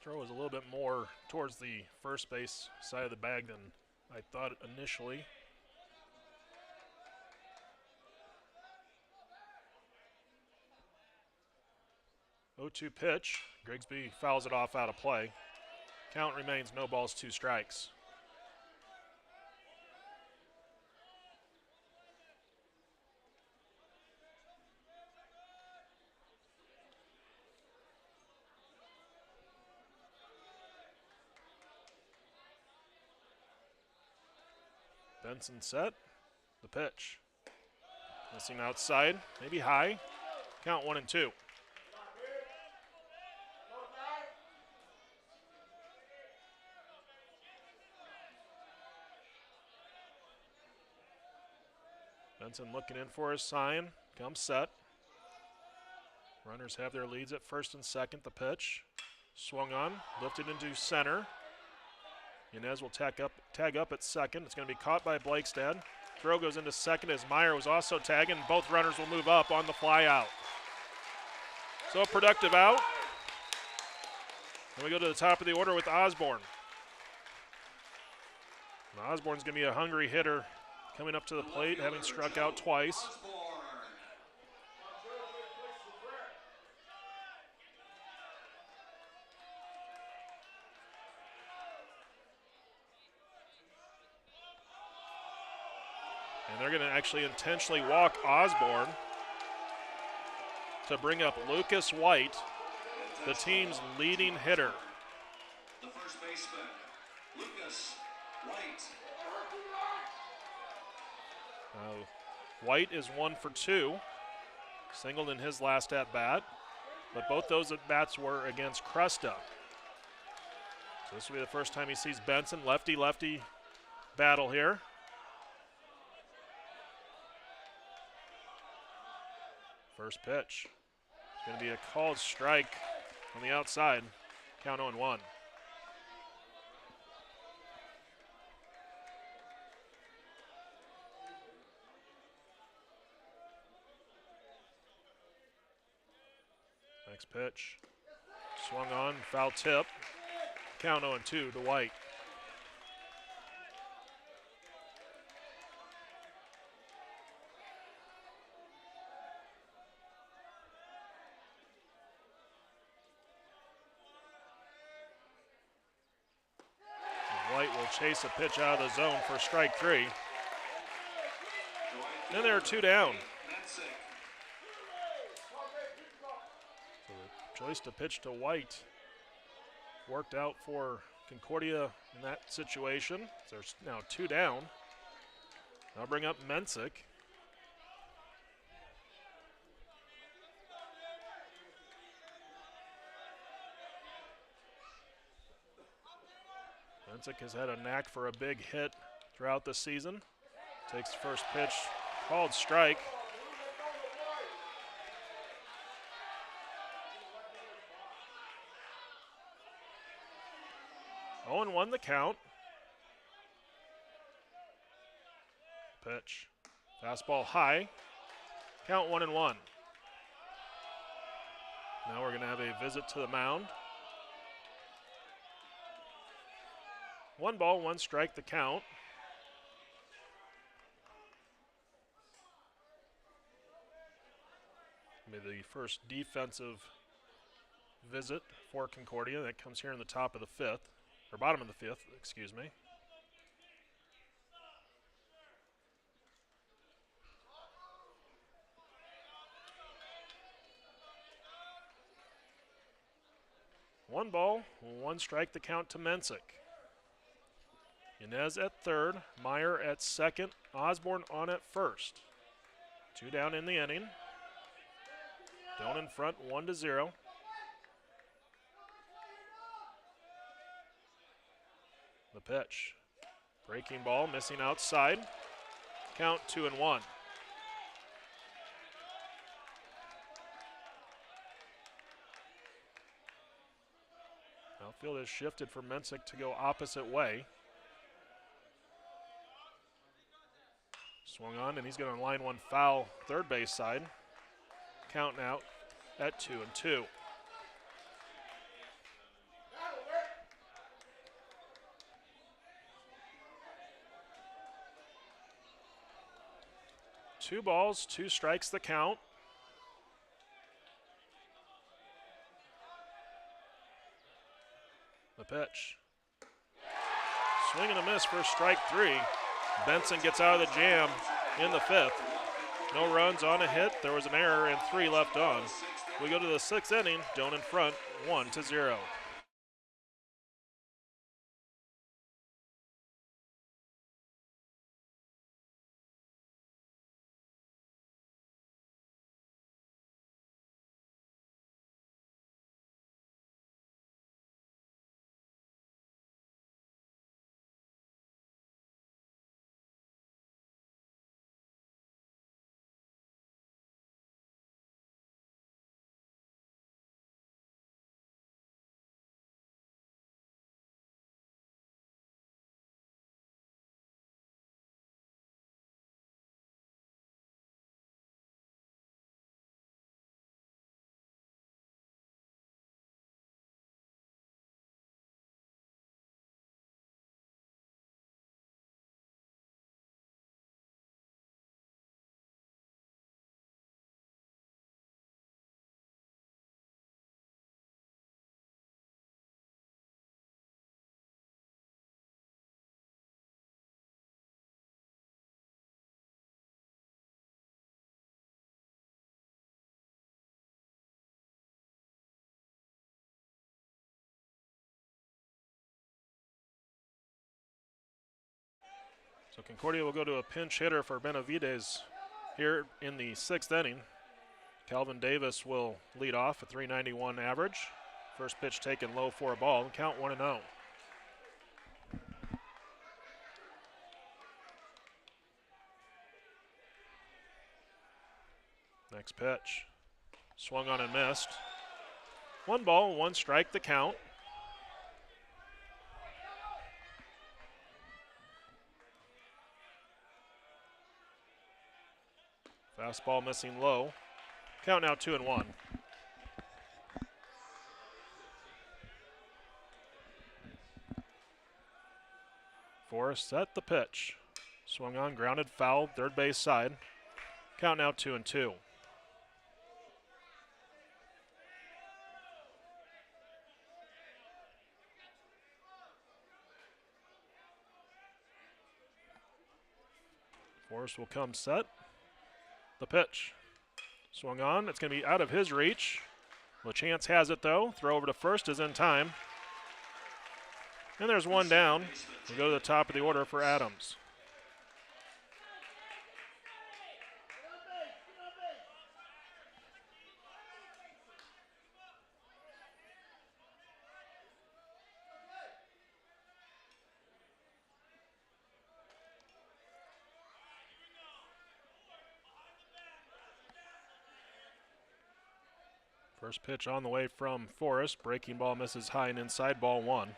A: Throw was a little bit more towards the first base side of the bag than I thought initially. Oh-2 pitch. Grigsby fouls it off out of play. Count remains no balls, 2 strikes. Benson set. The pitch. Missing outside, maybe high. Count 1-2. Benson looking in for his sign. Comes set. Runners have their leads at first and second. The pitch. Swung on. Lifted into center. Yanez will tag up at second. It's going to be caught by Blakestad. Throw goes into second as Meyer was also tagging. Both runners will move up on the fly out. So a productive out. And we go to the top of the order with Osborne. Now Osborne's going to be a hungry hitter coming up to the plate, having struck out twice. And they're going to actually intentionally walk Osborne to bring up Lucas White, the team's leading hitter.
B: The first baseman, Lucas White.
A: White is 1 for 2. Singled in his last at-bat. But both those at-bats were against Crusta. So this will be the first time he sees Benson. Lefty-lefty battle here. First pitch. It's going to be a called strike on the outside. Count 0-1. Next pitch. Swung on, foul tip. Count 0-2 to White. White will chase a pitch out of the zone for strike 3. Then there are 2 down. So the choice to pitch to White worked out for Concordia in that situation. There's now 2 down. I'll bring up Mensick. Mensick has had a knack for a big hit throughout the season. Takes the first pitch, called strike. Oh, and 1 the count. Pitch. Fastball high. Count 1-1. Now we're going to have a visit to the mound. 1 ball, 1 strike the count. Maybe the first defensive visit for Concordia. That comes here in the top of the 5th, or bottom of the 5th, excuse me. One ball, 1 strike the count to Mensick. Inez at third, Meyer at second, Osborne on at first. 2 down in the inning. Doan in front, 1-0. The pitch. Breaking ball, missing outside. Count 2-1. Outfield has shifted for Mensick to go opposite way. Swung on, and he's going to line 1 foul third base side. Count now at 2-2. Two balls, 2 strikes the count. The pitch. Swing and a miss for strike 3. Benson gets out of the jam in the 5th. No runs on a hit. There was an error and 3 left on. We go to the 6th inning. Doan in front, 1-0. So Concordia will go to a pinch hitter for Benavides here in the 6th inning. Calvin Davis will lead off at .391 average. First pitch taken low for a ball, and count 1-0. Next pitch. Swung on and missed. 1 ball, 1 strike the count. Fastball missing low. Count now 2-1. Forrest at the pitch. Swung on, grounded, foul, third base side. Count now 2-2. Forrest will come set. The pitch. Swung on. It's going to be out of his reach. LaChance has it, though. Throw over to first is in time. And there's 1 down. We go to the top of the order for Adams. First pitch on the way from Forrest. Breaking ball misses high and inside, ball one.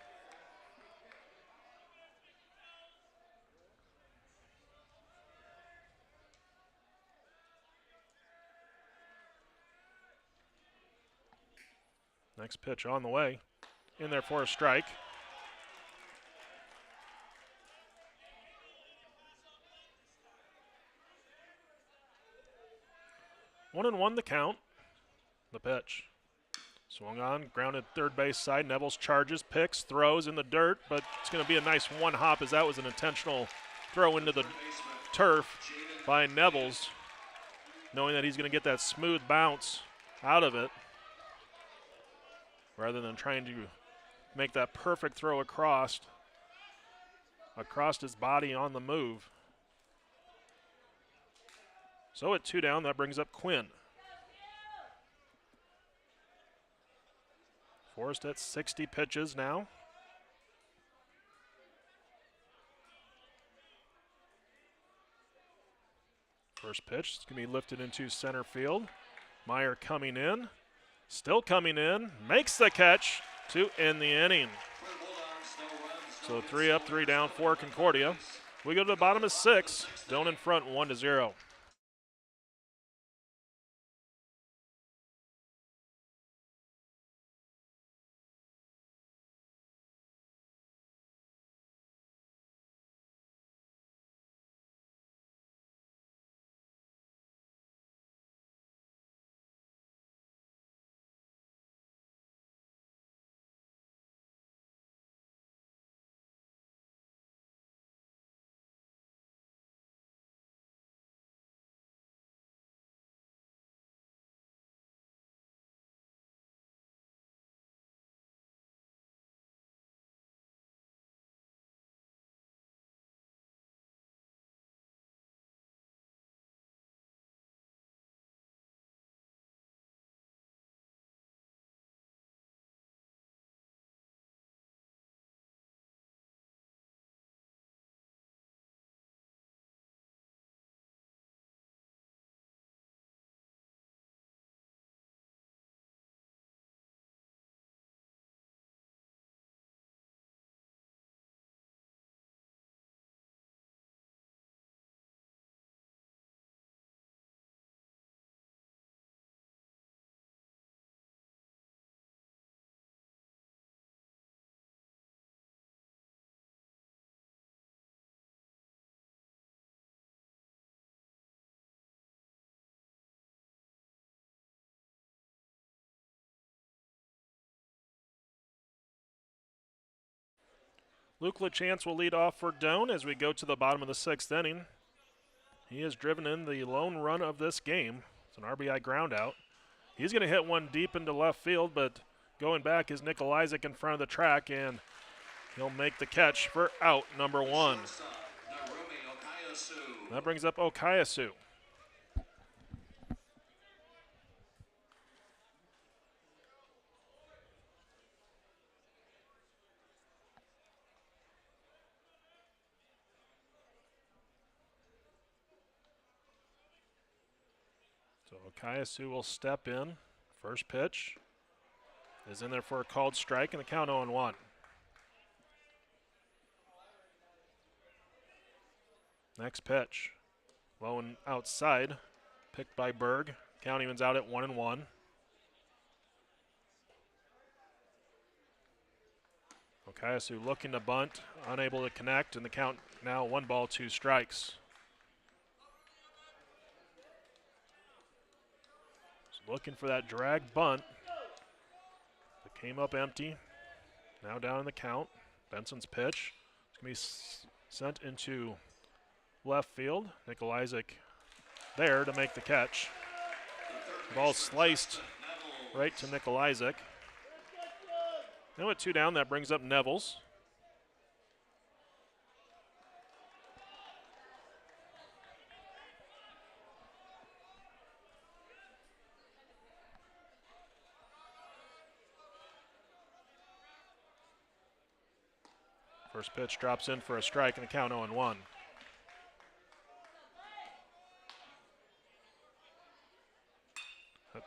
A: Next pitch on the way. In there for a strike. 1-1 the count. The pitch. Swung on, grounded third base side. Nevels charges, picks, throws in the dirt, but it's going to be a nice one hop as that was an intentional throw into the turf by Nevels, knowing that he's going to get that smooth bounce out of it rather than trying to make that perfect throw across his body on the move. So at 2 down, that brings up Quinn. Forrest at 60 pitches now. First pitch is going to be lifted into center field. Meyer coming in, still coming in, makes the catch to end the inning. So 3 up, 3 down for Concordia. We go to the bottom of 6, Doan in front 1-0. Luke LaChance will lead off for Doan as we go to the bottom of the 6th inning. He has driven in the lone run of this game. It's an RBI ground out. He's going to hit one deep into left field, but going back is Nikolajczyk in front of the track, and he'll make the catch for out number 1. That brings up Okayasu. So Okayasu will step in. First pitch is in there for a called strike, and the count 0-1. Next pitch, low and outside, picked by Berg. Count evens out at 1-1. Okayasu looking to bunt, unable to connect, and the count now 1 ball, 2 strikes. Looking for that drag bunt. It came up empty. Now down in the count. Benson's pitch. It's going to be sent into left field. Nikolajczyk there to make the catch. Ball sliced right to Nikolajczyk. Now at 2 down, that brings up Nevels. First pitch drops in for a strike, and the count 0-1.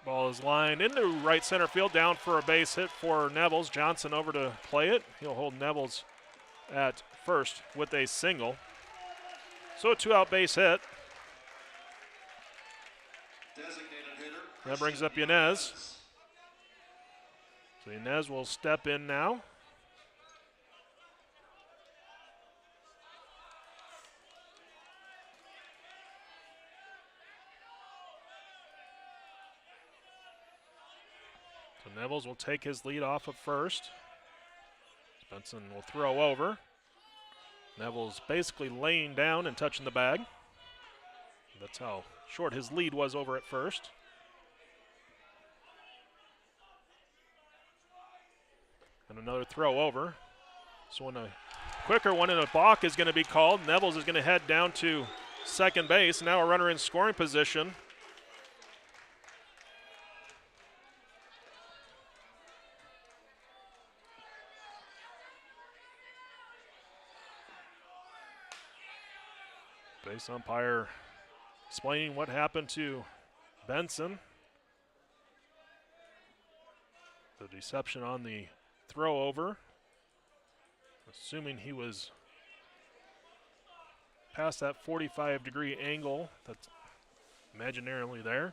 A: Ball is lined into right center field, down for a base hit for Nevels. Johnson over to play it. He'll hold Nevels at first with a single. So a 2-out base hit. That brings up Yanez. So Yanez will step in now. So Nevels will take his lead off of first. Benson will throw over. Nevels basically laying down and touching the bag. That's how short his lead was over at first. And another throw over. So when a quicker one in a balk is going to be called, Nevels is going to head down to second base. Now a runner in scoring position. Base umpire explaining what happened to Benson. The deception on the throw over. Assuming he was past that 45-degree angle that's imaginarily there.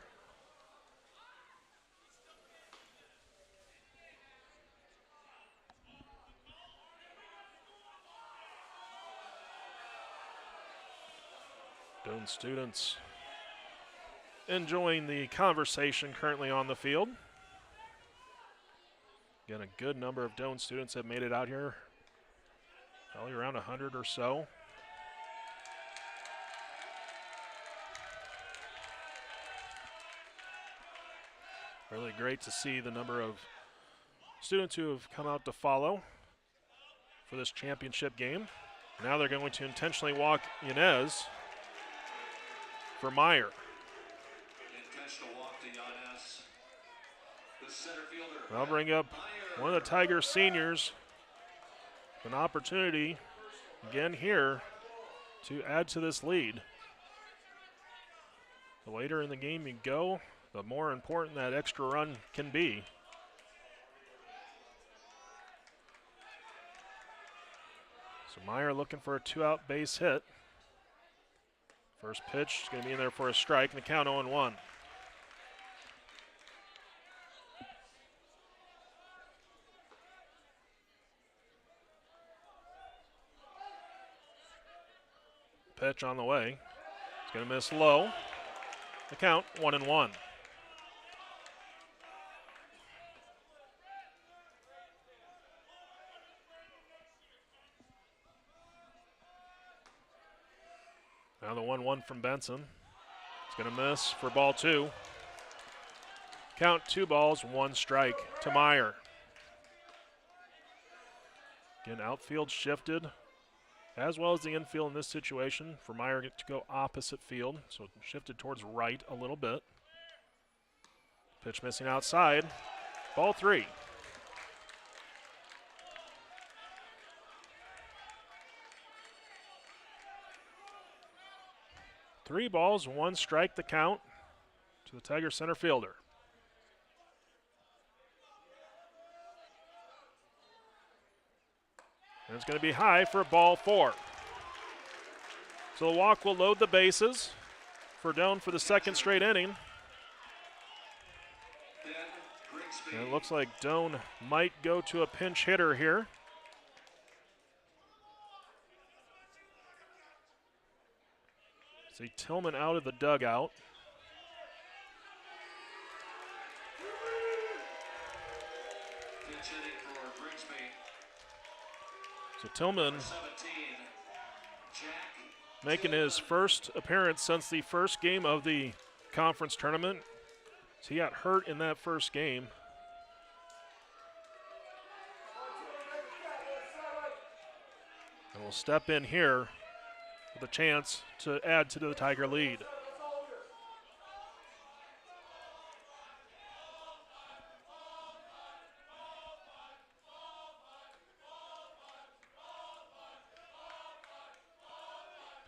A: Doane students enjoying the conversation currently on the field. Again, a good number of Doane students have made it out here, probably around 100 or so. Really great to see the number of students who have come out to follow for this championship game. Now they're going to intentionally walk Yanez for Meyer.
B: Intentional walk to Yanez. The center fielder.
A: I'll bring up one of the Tigers seniors. An opportunity again here to add to this lead. The later in the game you go, the more important that extra run can be. So Meyer looking for a 2-out base hit. First pitch is going to be in there for a strike, and the count 0-1. Pitch on the way. It's going to miss low. The count 1-1. Now the 1-1 from Benson. It's going to miss for ball 2. Count 2 balls, 1 strike to Meyer. Again, outfield shifted, as well as the infield in this situation for Meyer to go opposite field. So shifted towards right a little bit. Pitch missing outside. Ball 3. Three balls, 1 strike the count to the Tiger center fielder. And it's going to be high for ball 4. So the walk will load the bases for Doane for the second straight inning. And it looks like Doane might go to a pinch hitter here. See Tillman out of the dugout. So Tillman making his first appearance since the first game of the conference tournament. So he got hurt in that first game. And will step in here with a chance to add to the Tiger lead.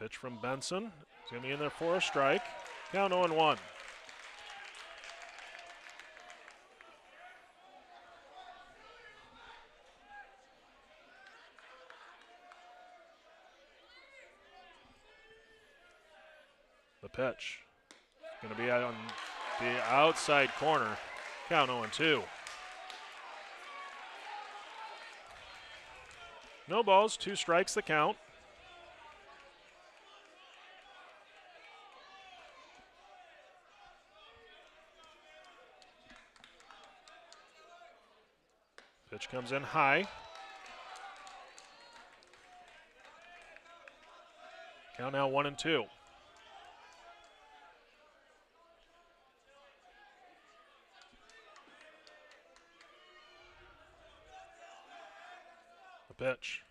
A: Pitch from Benson. He's going to be in there for a strike. Count 0-1. pitch. Going to be on the outside corner. Count 0-2. No balls, 2 strikes the count. Pitch comes in high. Count now 1-2. The pitch.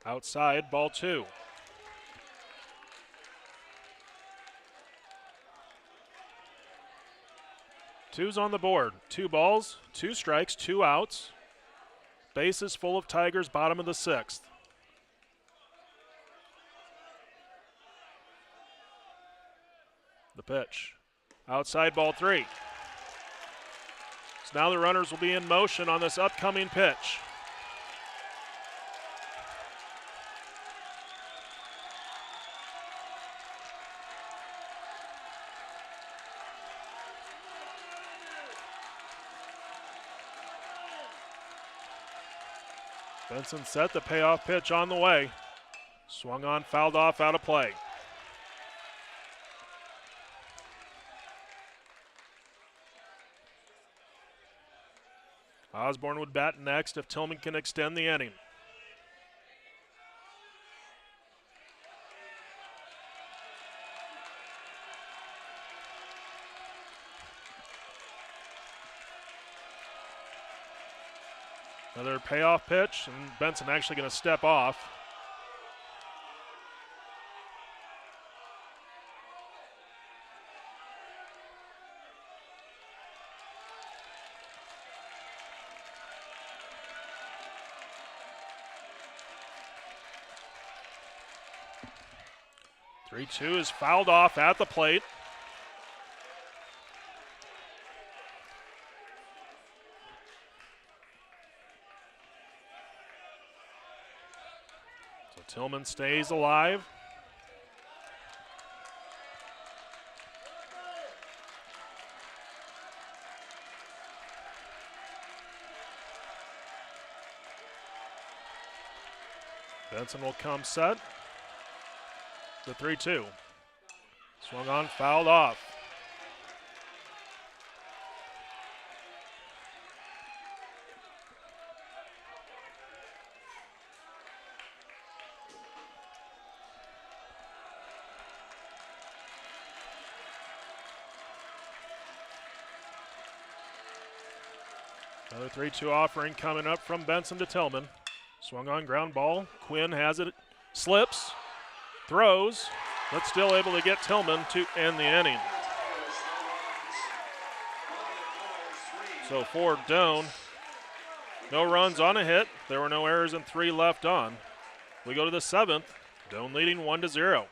A: Outside, ball 2. Two's on the board. 2 balls, 2 strikes, 2 outs. Bases full of Tigers, bottom of the 6th. The pitch. Outside, ball 3. So now the runners will be in motion on this upcoming pitch. Benson set the payoff pitch on the way. Swung on, fouled off, out of play. Osborne would bat next if Tillman can extend the inning. Another payoff pitch, and Benson actually going to step off. The 3-2 is fouled off at the plate. Tillman stays alive. Benson will come set. The 3-2. Swung on, fouled off. Another 3-2 offering coming up from Benson to Tillman. Swung on, ground ball. Quinn has it, slips, throws, but still able to get Tillman to end the inning. So for Doane, no runs on a hit. There were no errors and 3 left on. We go to the 7th. Doane leading 1-0.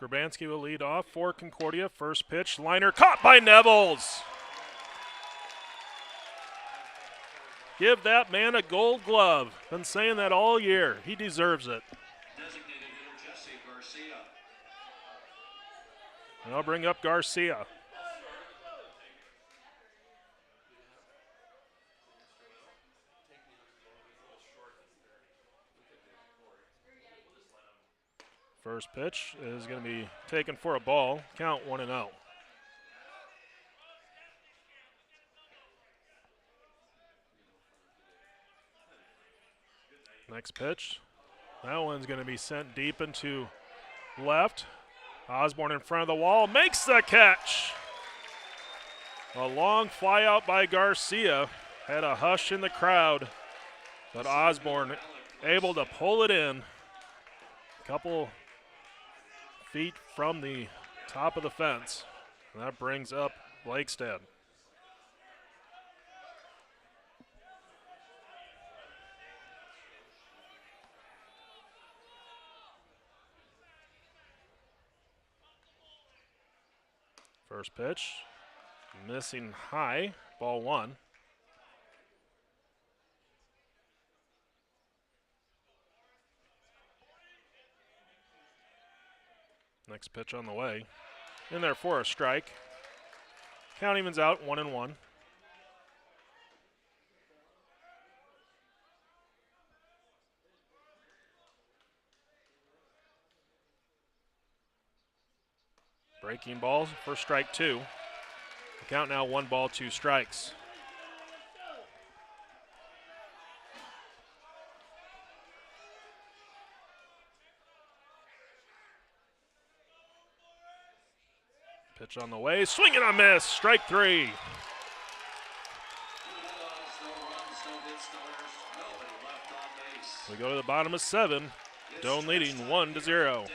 A: Grabanski will lead off for Concordia. First pitch, liner caught by Nevels. Give that man a gold glove. Been saying that all year. He deserves it.
B: Designated hitter Jesse Garcia.
A: And I'll bring up Garcia. First pitch is going to be taken for a ball. Count 1-0. Next pitch. That one's going to be sent deep into left. Osborne in front of the wall makes the catch. A long fly out by Garcia. Had a hush in the crowd, but Osborne able to pull it in. Couple feet from the top of the fence. And that brings up Blakestad. First pitch, missing high, ball one. Next pitch on the way. In there for a strike. Count evens out 1-1. Breaking balls for strike two. The count now 1 ball, 2 strikes. Pitch on the way, swing and a miss, strike 3.
B: No runs, no hits, no errors, nobody left on base.
A: We go to the bottom of 7. Doan leading 1-0.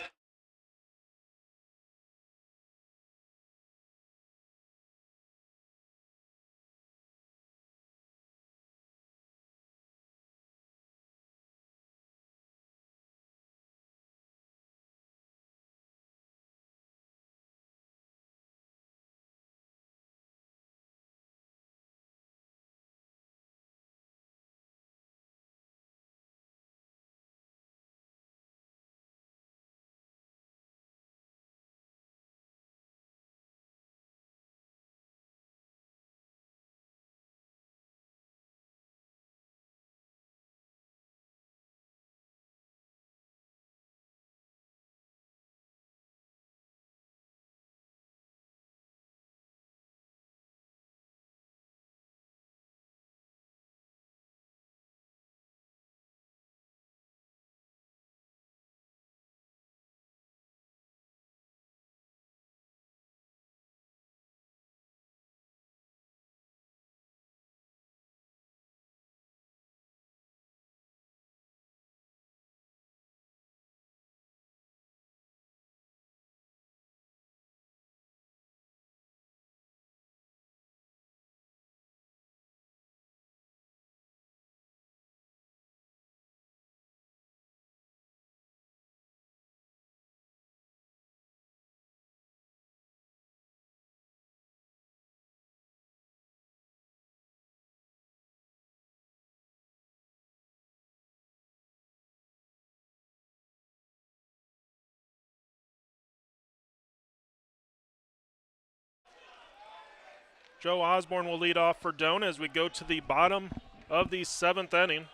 A: Joe Osborne will lead off for Doan as we go to the bottom of the 7th inning.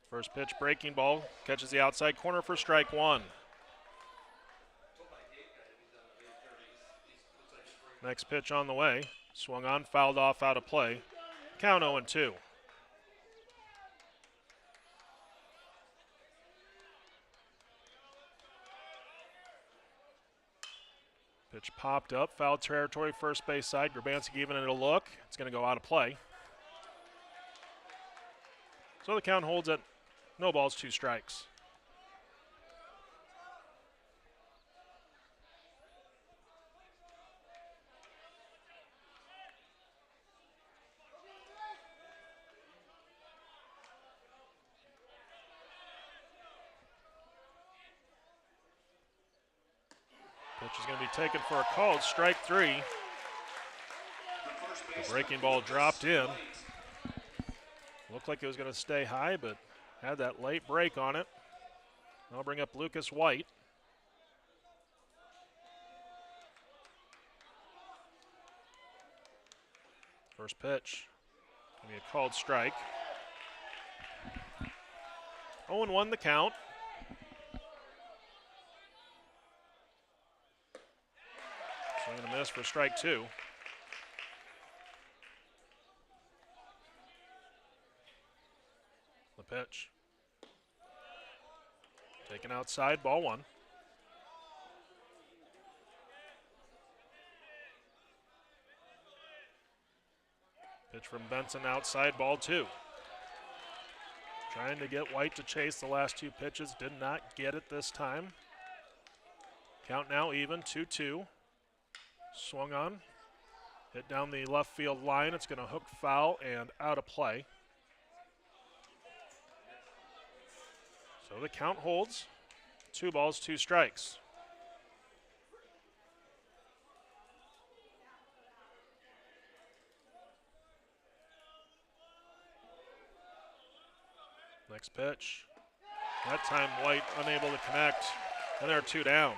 A: First pitch, breaking ball, catches the outside corner for strike 1. Next pitch on the way, swung on, fouled off, out of play. Count 0-2. Pitch popped up, foul territory, first base side. Grabanski giving it a look. It's going to go out of play. So the count holds at no balls, 2 strikes. Pitch is going to be taken for a called strike 3. The breaking ball dropped in. Looked like it was going to stay high, but had that late break on it. I'll bring up Lucas White. First pitch, going to be a called strike. 0-1 the count. Swing and a miss for strike 2. The pitch. Taken outside, ball 1. Pitch from Benson outside, ball 2. Trying to get White to chase the last 2 pitches, did not get it this time. Count now even, 2-2. Swung on, hit down the left field line. It's going to hook foul and out of play. So the count holds. 2 balls, 2 strikes. Next pitch. That time White unable to connect, and they're 2 down.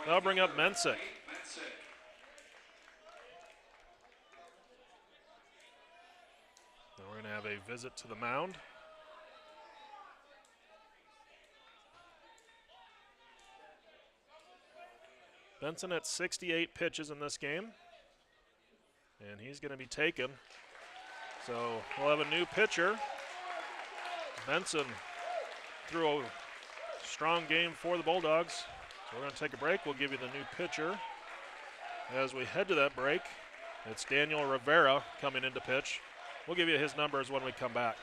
A: They'll bring up Mensick. Now we're going to have a visit to the mound. Benson at 68 pitches in this game, and he's going to be taken. So we'll have a new pitcher. Benson threw a strong game for the Bulldogs. So we're going to take a break. We'll give you the new pitcher. As we head to that break, it's Daniel Rivera coming into pitch. We'll give you his numbers when we come back.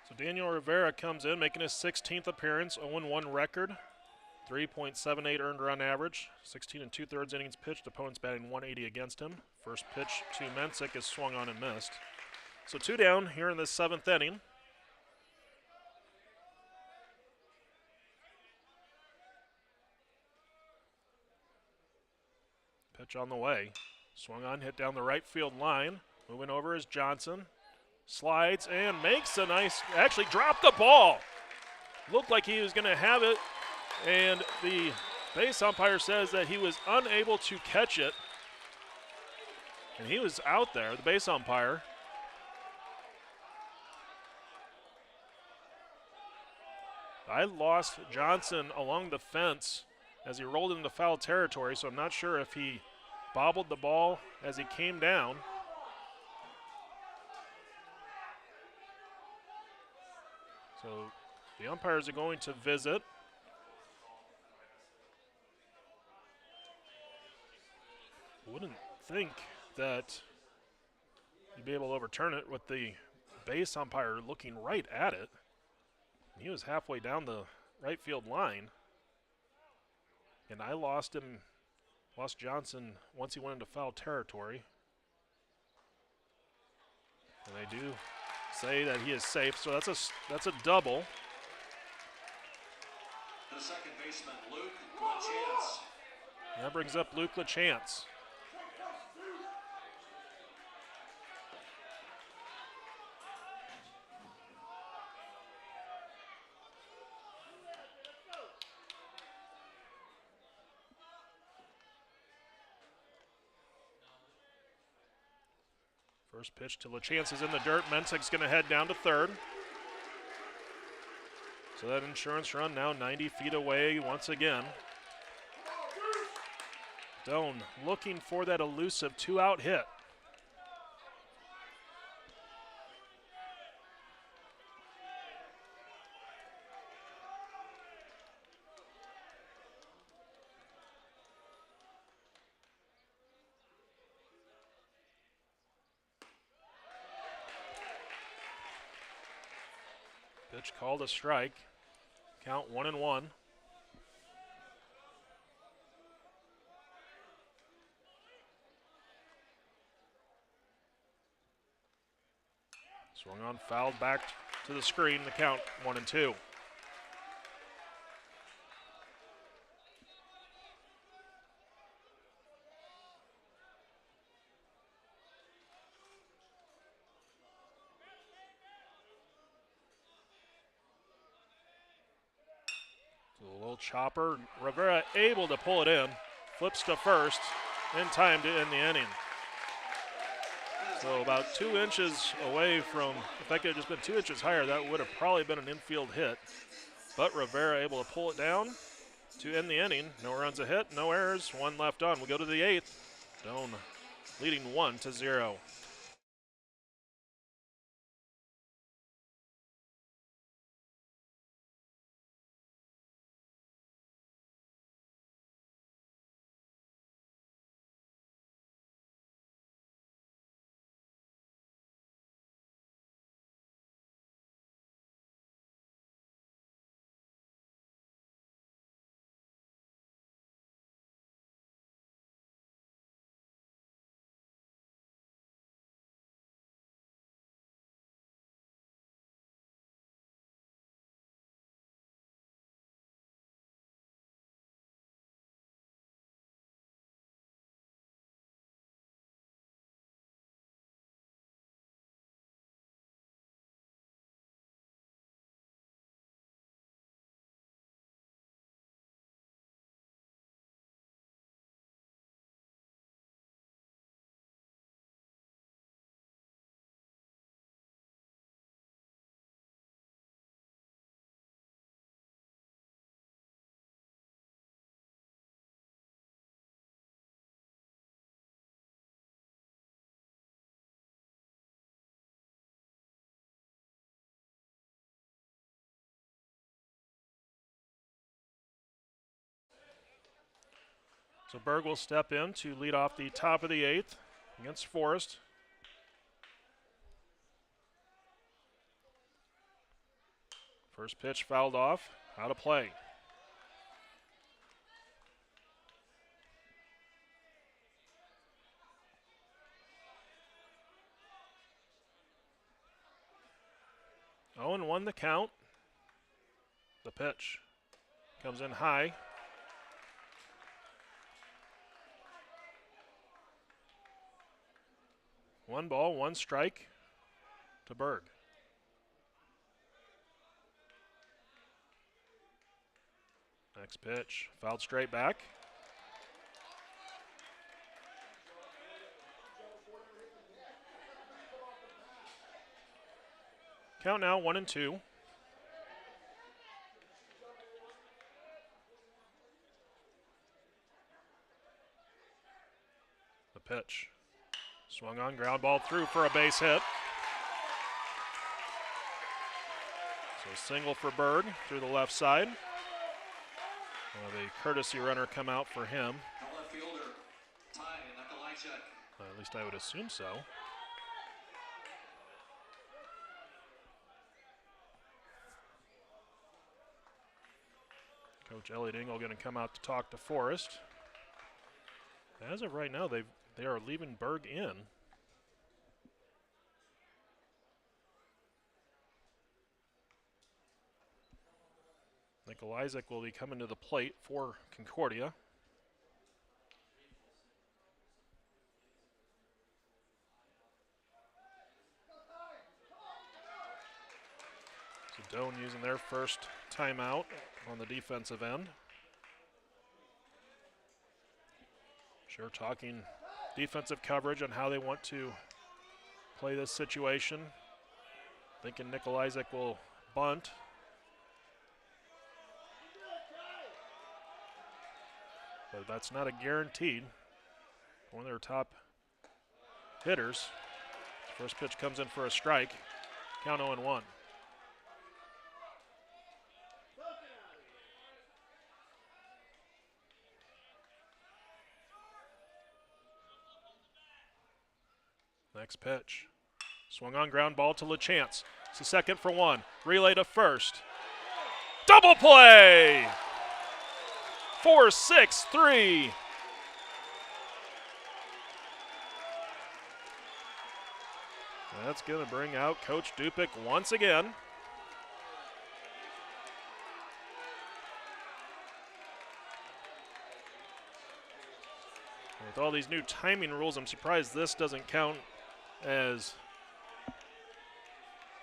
A: So Daniel Rivera comes in, making his 16th appearance, 0-1 record, 3.78 earned run average, 16 2/3 innings pitched, opponents batting 180 against him. First pitch to Mensick is swung on and missed. So 2 down here in the 7th inning. Pitch on the way. Swung on, hit down the right field line. Moving over is Johnson. Slides and makes a nice, actually dropped the ball. Looked like he was going to have it, and the base umpire says that he was unable to catch it. And he was out there, the base umpire. I lost Johnson along the fence as he rolled into foul territory, so I'm not sure if he bobbled the ball as he came down. So the umpires are going to visit. Wouldn't think that you'd be able to overturn it with the base umpire looking right at it. He was halfway down the right field line. And I lost Johnson once he went into foul territory. And they do say that he is safe, so that's a double.
B: The second baseman, Luke LaChance.
A: That brings up Luke LaChance. First pitch to LaChance is in the dirt. Mensig's going to head down to third. So that insurance run now 90 feet away once again. Doan looking for that elusive two-out hit. Pitch called a strike. Count 1-1. Swung on, fouled back to the screen. The count 1-2. A little chopper. Rivera able to pull it in. Flips to first in time to end the inning. So about 2 inches away from, if that could have just been 2 inches higher, that would have probably been an infield hit. But Rivera able to pull it down to end the inning. No runs a hit, no errors, 1 left on. We go to the 8th. Doan leading 1-0. So Berg will step in to lead off the top of the 8th against Forrest. First pitch fouled off, out of play. Oh, and 1 the count. The pitch comes in high. One ball, 1 strike to Berg. Next pitch, fouled straight back. Count now 1-2. pitch. Swung on, ground ball through for a base hit. So single for Berg through the left side. The courtesy runner come out for him.
B: The left fielder, Ty Nikolajczyk.
A: At least I would assume so. Coach Elliot Engel going to come out to talk to Forrest. As of right now, they are leaving Berg in. Nikolajczyk will be coming to the plate for Concordia. So Doan using their first timeout on the defensive end. Sure, talking defensive coverage on how they want to play this situation. Thinking Nikolajczyk will bunt. But that's not a guaranteed. One of their top hitters. First pitch comes in for a strike. Count 0-1. Next pitch. Swung on, ground ball to LaChance. It's a second for one. Relay to first. Double play! 4-6-3. That's going to bring out Coach Dupick once again. With all these new timing rules, I'm surprised this doesn't count as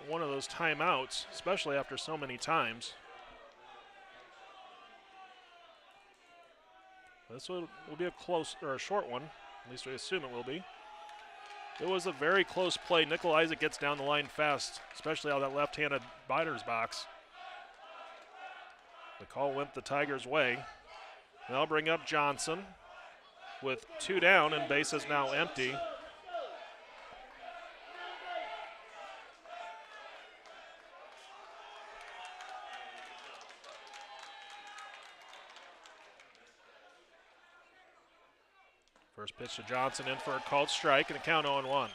A: one of those timeouts, especially after so many times. This will be a close or a short one. At least we assume it will be. It was a very close play. Nikolajczyk gets down the line fast, especially out of that left-handed batter's box. The call went the Tigers' way. They'll bring up Johnson with 2 down and bases now empty. First pitch to Johnson in for a called strike and a count 0-1.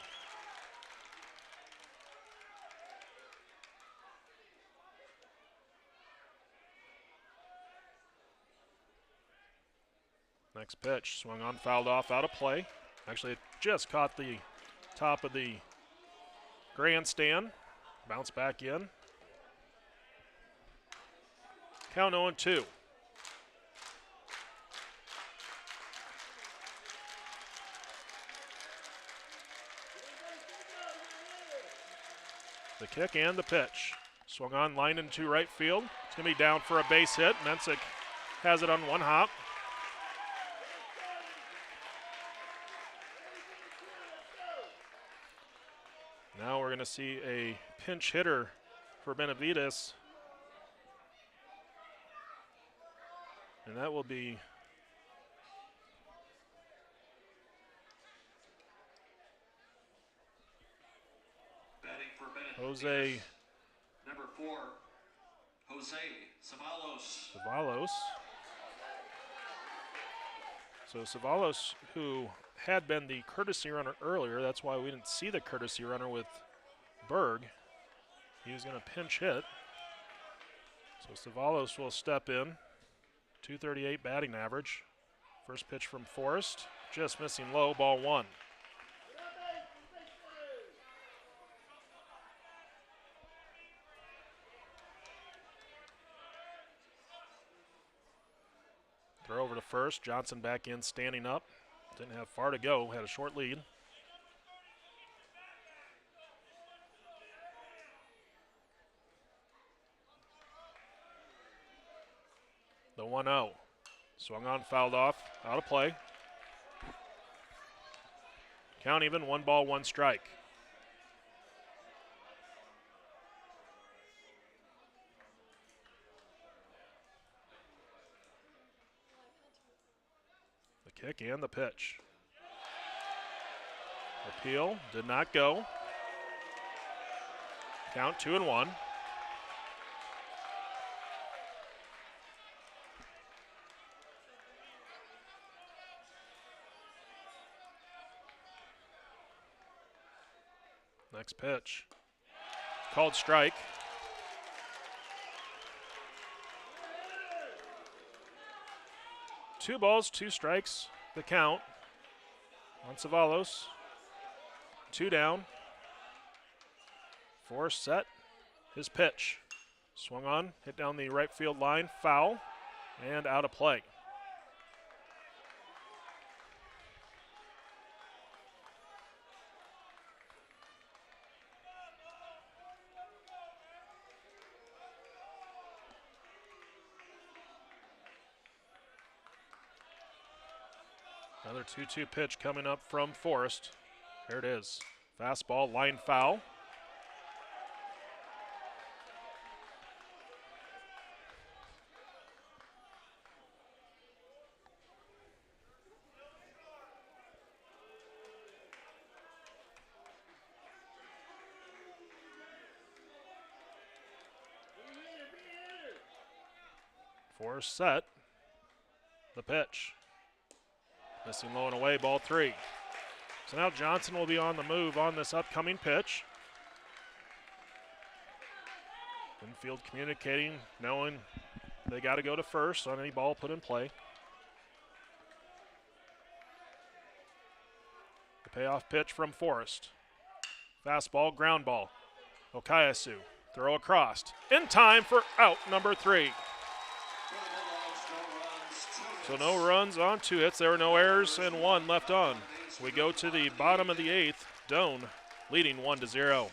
A: Next pitch, swung on, fouled off, out of play. Actually, it just caught the top of the grandstand. Bounced back in. Count 0-2. The kick and the pitch. Swung on, line into right field. It's going to be down for a base hit. Mensick has it on one hop. Now we're going to see a pinch hitter for Benavides. And that will be Jose.
B: Number 4, Jose Ceballos.
A: Ceballos. So Ceballos, who had been the courtesy runner earlier, that's why we didn't see the courtesy runner with Berg. He was going to pinch hit. So Ceballos will step in. 238 batting average. First pitch from Forrest, just missing low, ball 1. Throw over to first. Johnson back in, standing up. Didn't have far to go, had a short lead. The 1-0. Swung on, fouled off, out of play. Count even, 1 ball, 1 strike. Kick and the pitch. Appeal did not go. Count 2-1. Next pitch. Called strike. Two balls, two strikes, the count on Savalos. 2 down. Forrest set. His pitch. Swung on, hit down the right field line, foul, and out of play. Another 2-2 pitch coming up from Forrest. There it is. Fastball, line foul. Forrest set. The pitch. Missing low and away, ball 3. So now Johnson will be on the move on this upcoming pitch. Infield communicating, knowing they got to go to first on any ball put in play. The payoff pitch from Forrest. Fastball, ground ball. Okayasu, throw across. In time for out number 3. So no runs on 2 hits. There were no errors and 1 left on. We go to the bottom of the 8th. Doane leading 1-0.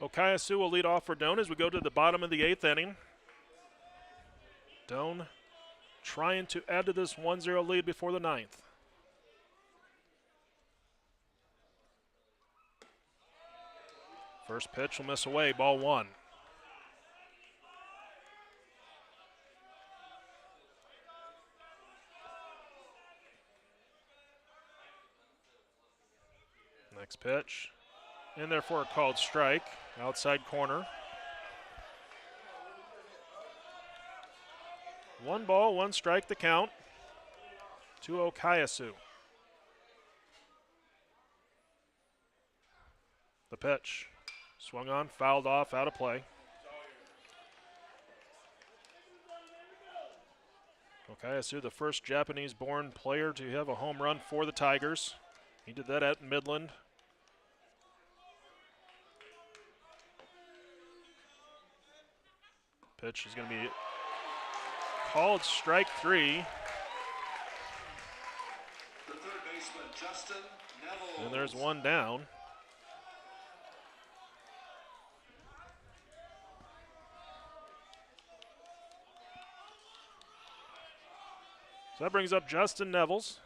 A: Okayasu will lead off for Doane as we go to the bottom of the 8th inning. Doane trying to add to this 1-0 lead before the 9th. First pitch will miss away, ball 1. Next pitch, and therefore a called strike, outside corner. 1 ball, 1 strike the count to Okayasu. The pitch, swung on, fouled off, out of play. Okayasu, the first Japanese-born player to have a home run for the Tigers. He did that at Midland. Pitch is going to be called strike 3.
B: The third baseman, Justin Neville.
A: And there's 1 down. So that brings up Justin Nevels,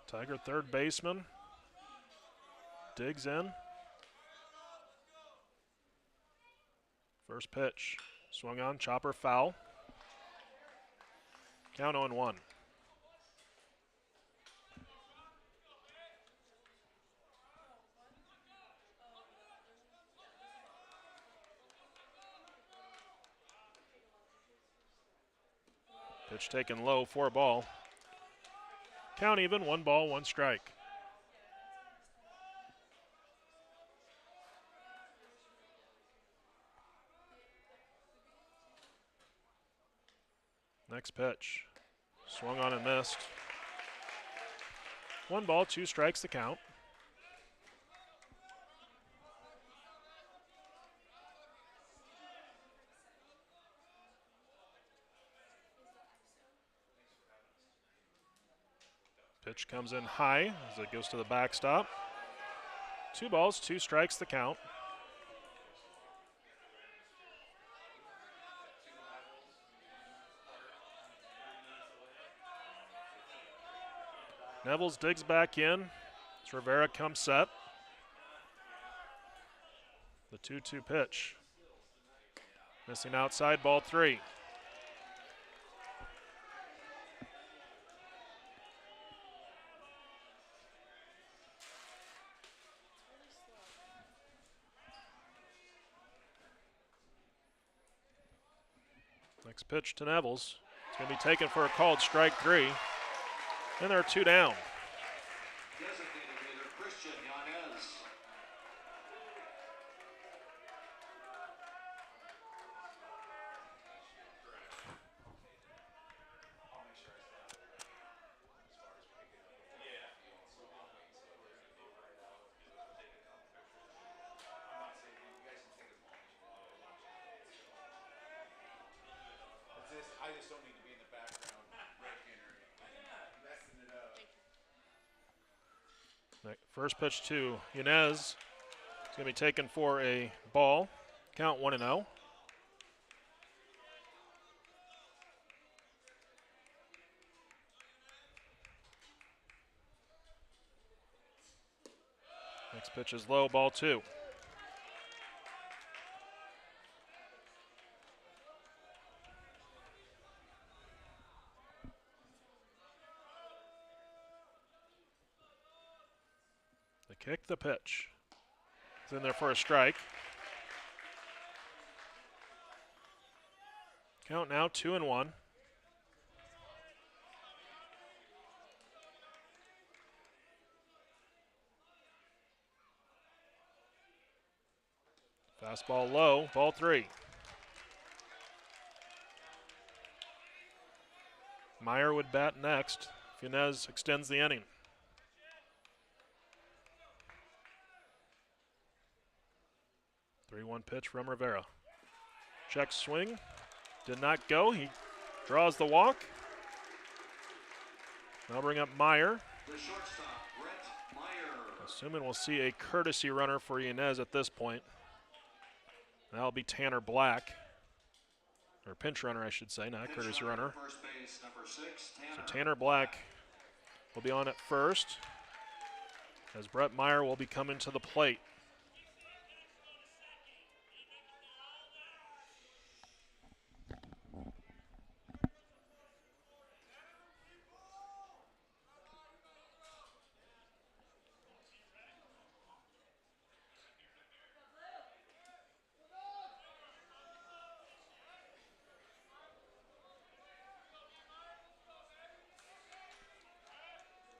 A: Tiger third baseman. Digs in. First pitch. Swung on, chopper foul. Count 0-1. Pitch taken low, 4-ball. Count even, 1 ball, 1 strike. Next pitch. Swung on and missed. 1 ball, 2 strikes the count. Pitch comes in high as it goes to the backstop. 2 balls, 2 strikes the count. Nevels digs back in as Rivera comes set. The 2-2 pitch. Missing outside, ball 3. Next pitch to Nevels. It's going to be taken for a called strike 3. And there are 2 down.
B: Designated hitter Christian Yanez.
C: I just don't need to be in the background messing it up.
A: First pitch to Yanez. It's going to be taken for a ball. Count 1-0. Next pitch is low, ball 2. Kick the pitch. It's in there for a strike. Count now 2-1. Fastball low, ball 3. Meyer would bat next if Yanez extends the inning. 3-1 pitch from Rivera. Check swing. Did not go. He draws the walk. Now bring up Meyer.
B: The shortstop, Brett Meyer.
A: Assuming we'll see a courtesy runner for Yanez at this point. That'll be Tanner Black. Or pinch runner, I should say, not courtesy runner.
B: First base, number 6, Tanner.
A: So Tanner Black will be on at first, as Brett Meyer will be coming to the plate.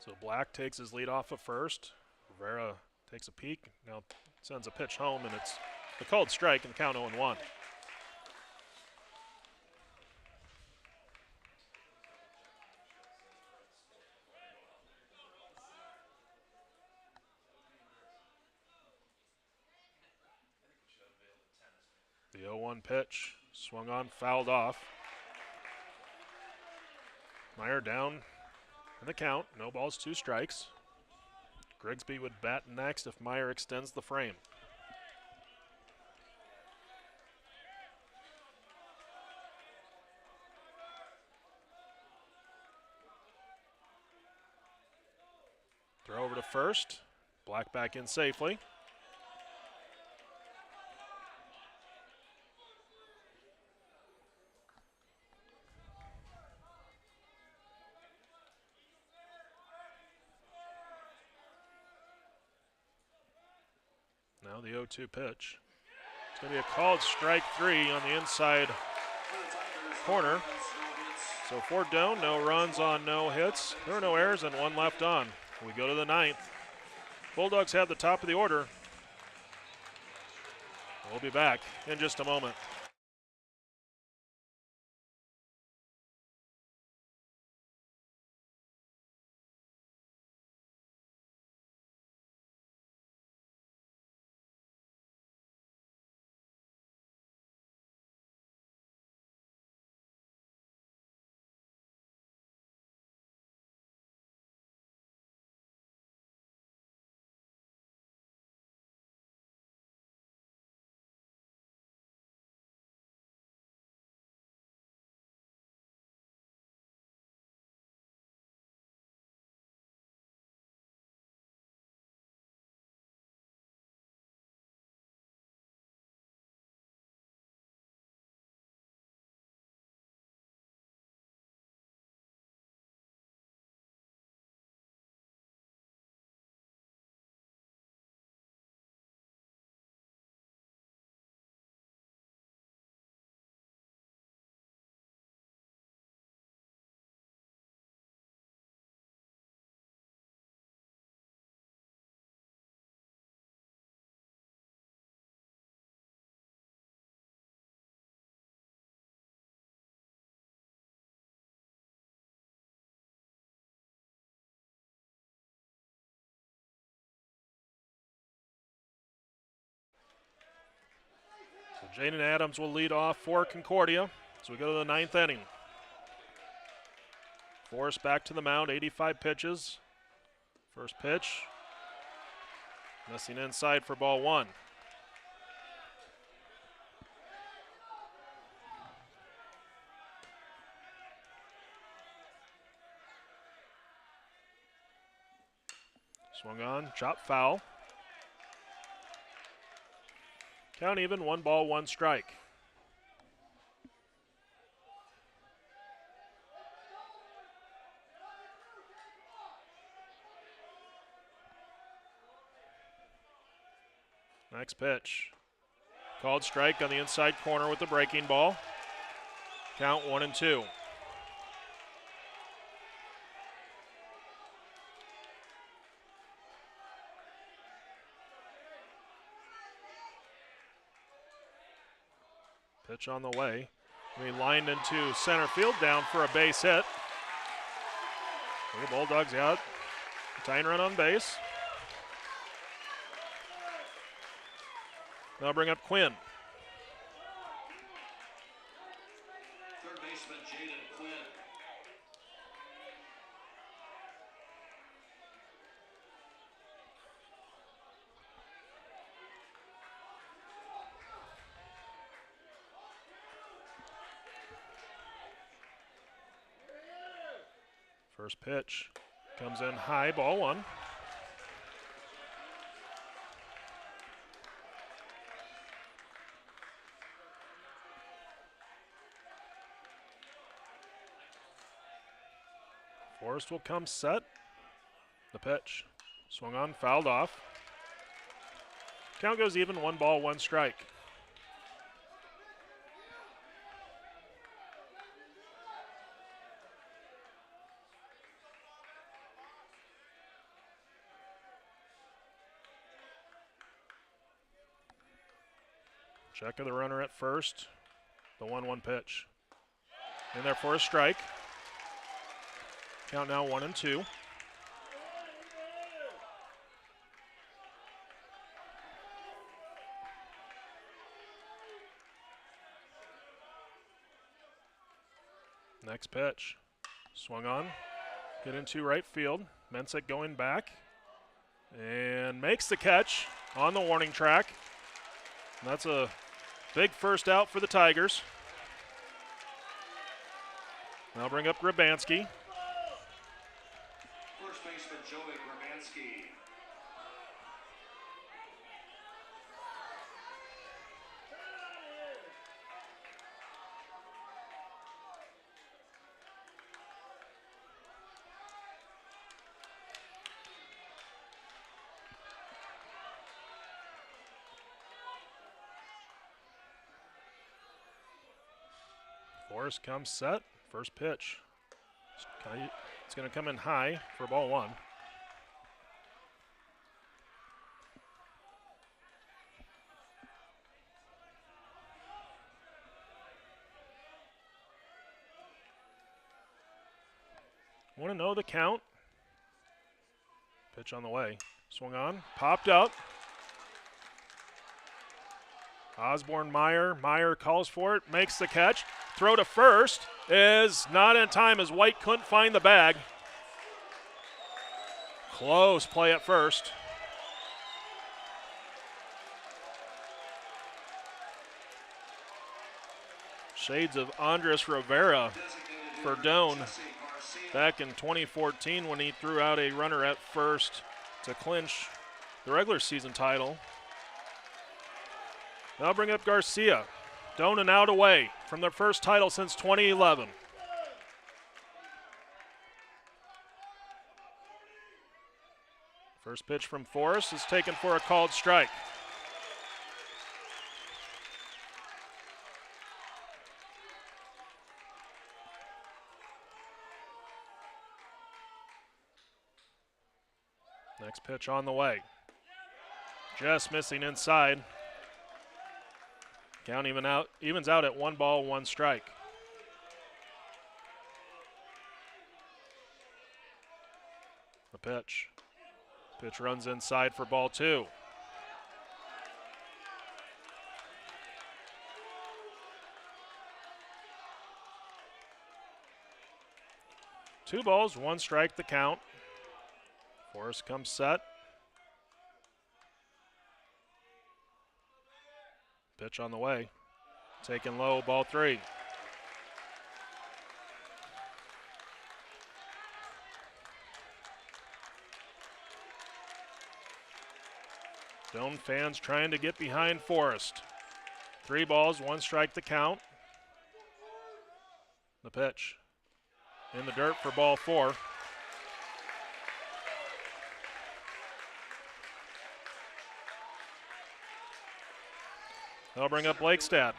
A: So Black takes his lead off at first. Rivera takes a peek, now sends a pitch home, and it's a called strike and count 0-1. The 0-1 pitch, swung on, fouled off. Meyer down in the count, no balls, 2 strikes. Grigsby would bat next if Meyer extends the frame. Throw over to first. Black back in safely. Now the 0-2 pitch. It's going to be a called strike 3 on the inside corner. So for Doan, no runs on no hits. There are no errors and one left on. We go to the ninth. Bulldogs have the top of the order. We'll be back in just a moment. So Jaden Adams will lead off for Concordia as we go to the ninth inning. Forrest back to the mound, 85 pitches. First pitch, missing inside for ball one. Swung on, chop foul. Count even, 1 ball, 1 strike. Next pitch. Called strike on the inside corner with the breaking ball. Count 1-2. Pitch on the way. We lined into center field, down for a base hit. The Bulldogs out. Tying run on base. They'll bring up Quinn.
B: Third baseman Jaden Quinn.
A: First pitch comes in high, ball one. Forrest will come set. The pitch. Swung on, fouled off. Count goes even, 1 ball, 1 strike. Check of the runner at first. The 1-1 pitch. In there for a strike. Count now 1-2. Next pitch. Swung on. Get into right field. Mensick going back. And makes the catch on the warning track. And that's a big first out for the Tigers. Now bring up Grabanski.
B: First baseman Joey Grabanski.
A: Forrest comes set. First pitch. It's going to come in high for ball one. Want to know the count. Pitch on the way. Swung on, popped up. Osborne Meyer calls for it, makes the catch. Throw to first is not in time as White couldn't find the bag. Close play at first. Shades of Andres Rivera for Doan back in 2014 when he threw out a runner at first to clinch the regular season title. Now bring up Garcia. Doan and out away from their first title since 2011. First pitch from Forrest is taken for a called strike. Next pitch on the way. Just missing inside. Count evens out at 1 ball, 1 strike. The pitch. Pitch runs inside for ball 2. Two balls, 1 strike the count. Forrest comes set. Pitch on the way. Taken low, ball 3. Doan fans trying to get behind Forrest. 3 balls, 1 strike to count. The pitch. In the dirt for ball 4. They'll bring up Blakestad.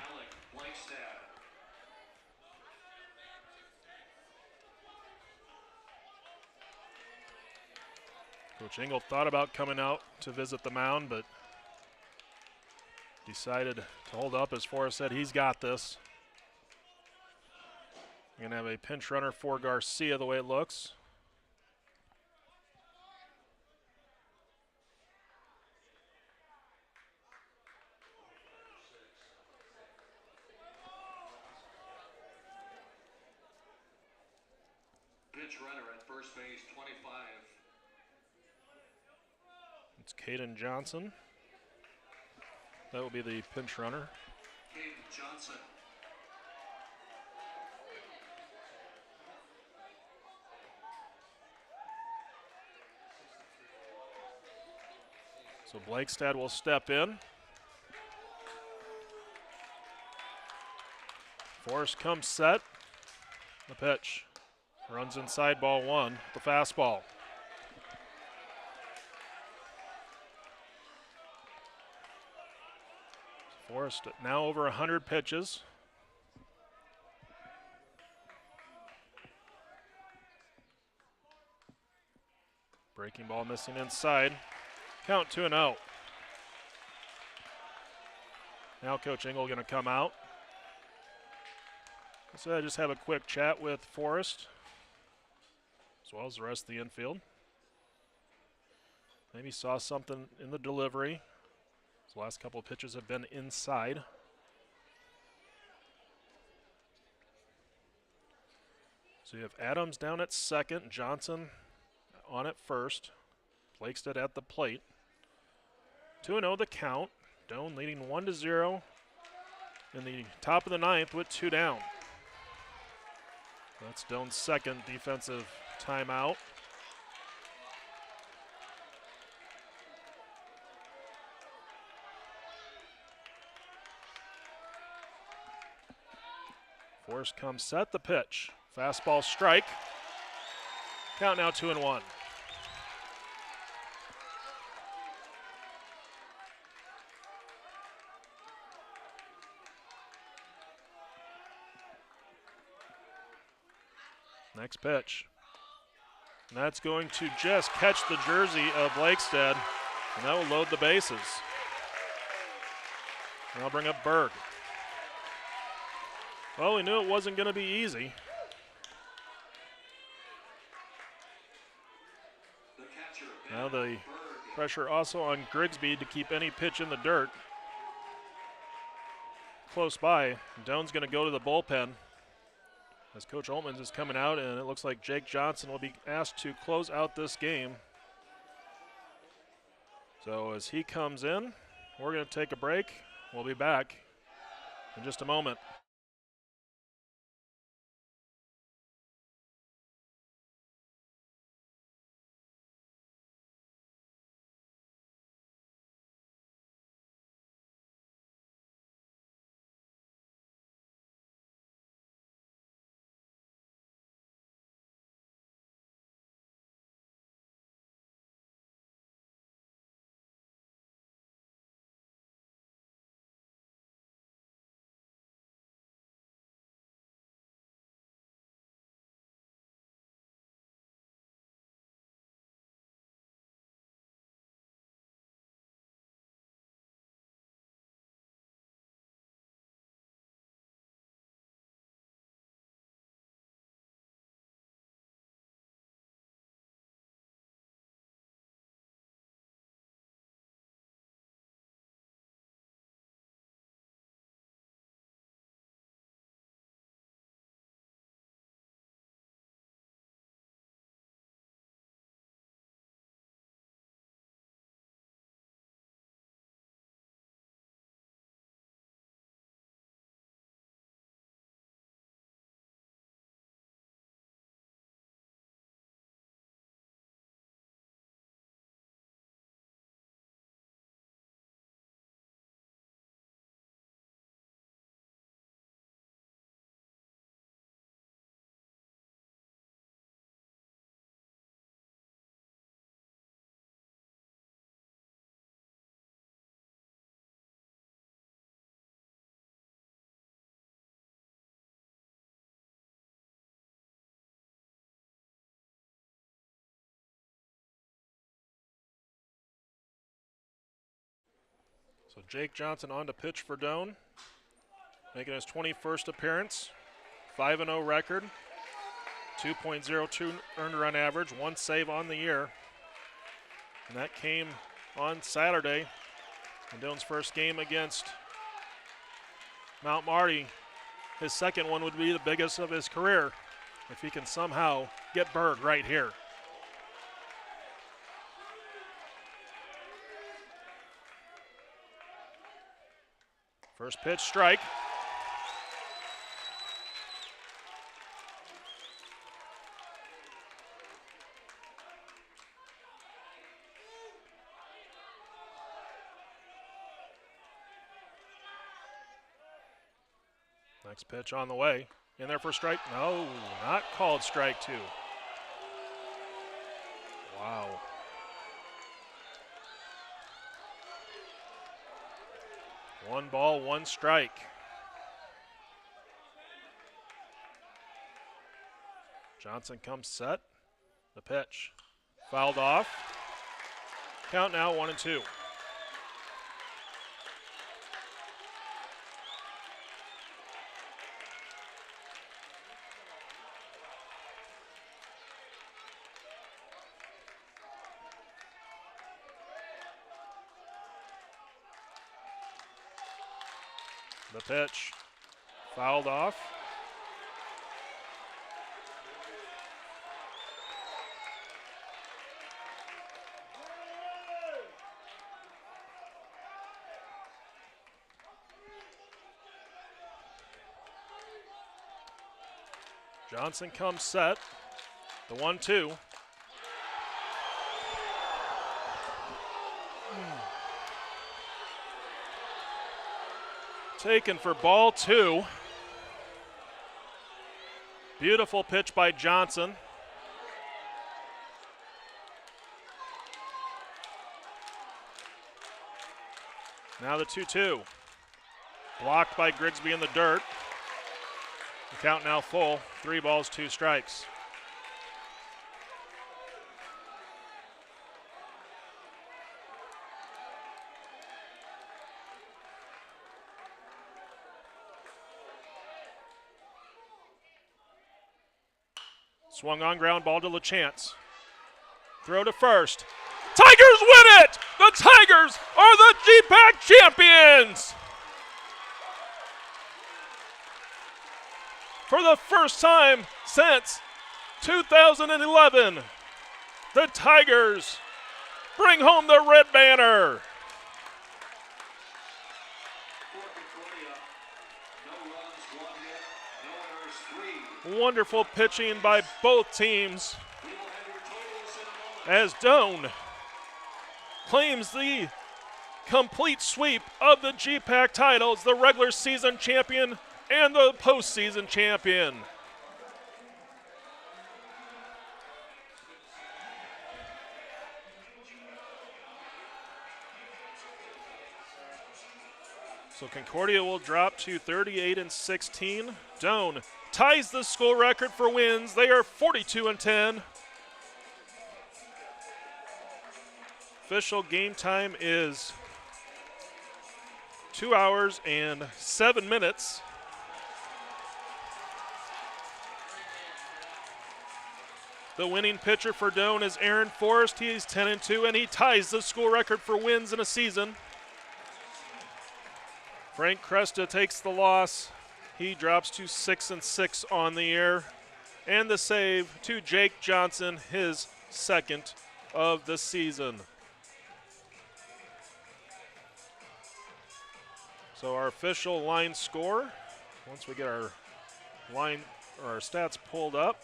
A: Coach Engel thought about coming out to visit the mound, but decided to hold up as Forrest said he's got this. You're going to have a pinch runner for Garcia the way it looks.
B: Pinch runner at first base, 25.
A: It's Caden Johnson. That will be the pinch runner.
B: Caden Johnson.
A: So Blakestad will step in. Forrest comes set. The pitch. Runs inside ball 1, the fastball. Forrest now over 100 pitches. Breaking ball missing inside. Count 2-0. Now Coach Engel going to come out. So I just have a quick chat with Forrest, as well as the rest of the infield. Maybe saw something in the delivery. His last couple of pitches have been inside. So you have Adams down at second, Johnson on at first, Blakestad at the plate. 2-0 the count. Doan leading 1-0 in the top of the 9th with 2 down. That's Doan's second defensive timeout. Forrest comes set, the pitch. Fastball strike. Count now 2-1. Next pitch. And that's going to just catch the jersey of Blakestead, and that will load the bases. And I'll bring up Berg. Well, we knew it wasn't going to be easy. Now the pressure also on Grigsby to keep any pitch in the dirt. Close by. Doan's going to go to the bullpen as Coach Altman is coming out, and it looks like Jake Johnson will be asked to close out this game. So as he comes in, we're going to take a break. We'll be back in just a moment. So Jake Johnson on to pitch for Doan, making his 21st appearance, 5-0 record, 2.02 earned run average, 1 save on the year. And that came on Saturday in Doan's first game against Mount Marty. His second one would be the biggest of his career if he can somehow get Berg right here. First pitch, strike. Next pitch on the way. In there for strike. No, not called strike 2. Wow. One ball, one strike. Johnson comes set. The pitch. Fouled off. Count now 1-2. The pitch. Fouled off. Johnson comes set. The 1-2. Taken for ball 2. Beautiful pitch by Johnson. Now the 2-2. Blocked by Grigsby in the dirt. The count now full. 3 balls, 2 strikes. Swung on ground ball to LaChance. Throw to first. Tigers win it! The Tigers are the GPAC champions! For the first time since 2011, the Tigers bring home the red banner.
B: For Concordia, no runs, 1 hit, no errors, 3.
A: Wonderful pitching by both teams
B: We will have your totals in a moment.
A: as Doane claims the complete sweep of the GPAC titles, the regular season champion and the postseason champion. So Concordia will drop to 38-16. Doane ties the school record for wins. They are 42-10. Official game time is 2 hours and 7 minutes. The winning pitcher for Doane is Aaron Forrest. He's 10-2, and he ties the school record for wins in a season. Frank Cresta takes the loss. He drops to 6-6 on the year. And the save to Jake Johnson, his second of the season. So our official line score, once we get our line or our stats pulled up.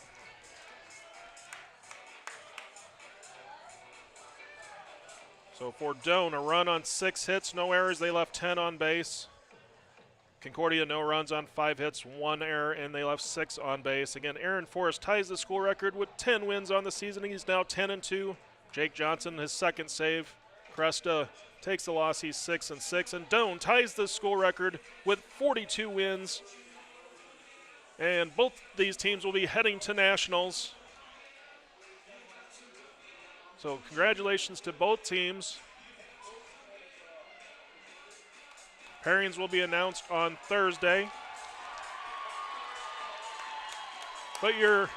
A: So for Doane, a run on 6 hits, no errors. They left 10 on base. Concordia, no runs on 5 hits, 1 error, and they left 6 on base. Again, Aaron Forrest ties the school record with 10 wins on the season. He's now 10-2. Jake Johnson, his second save. Cresta takes the loss. He's 6-6. And Doane ties the school record with 42 wins. And both these teams will be heading to nationals. So congratulations to both teams. Pairings will be announced on Thursday. But your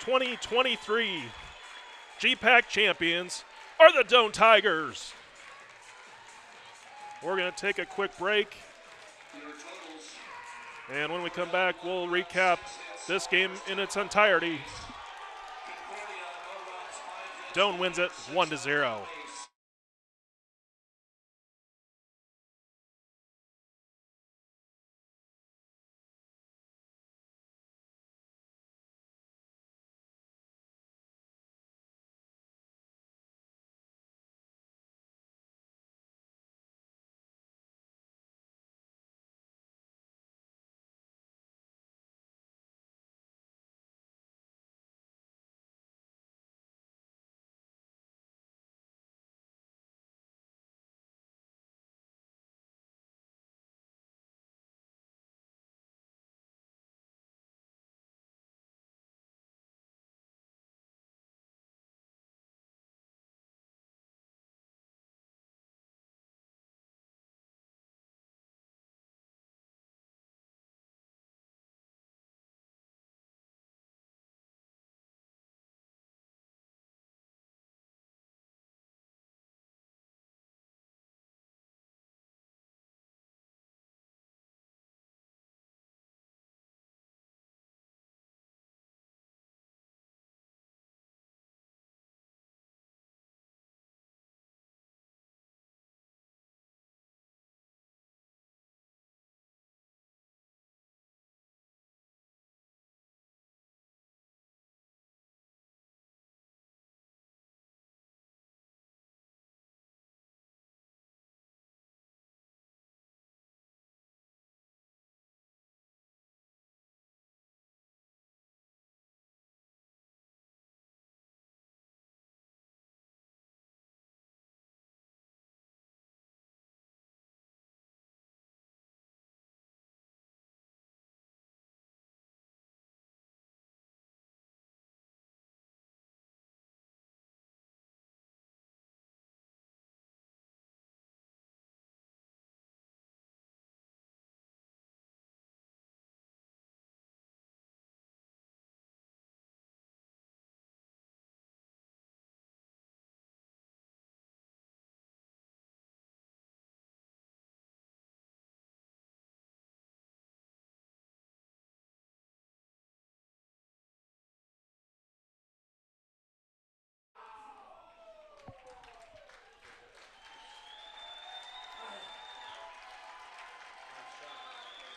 A: 2023 GPAC champions are the Doane Tigers. We're going to take a quick break.
B: Your totals.
A: And when we come back, we'll recap this game in its entirety.
B: Concordia, no runs, 5 hits.
A: Doane wins it 1-0.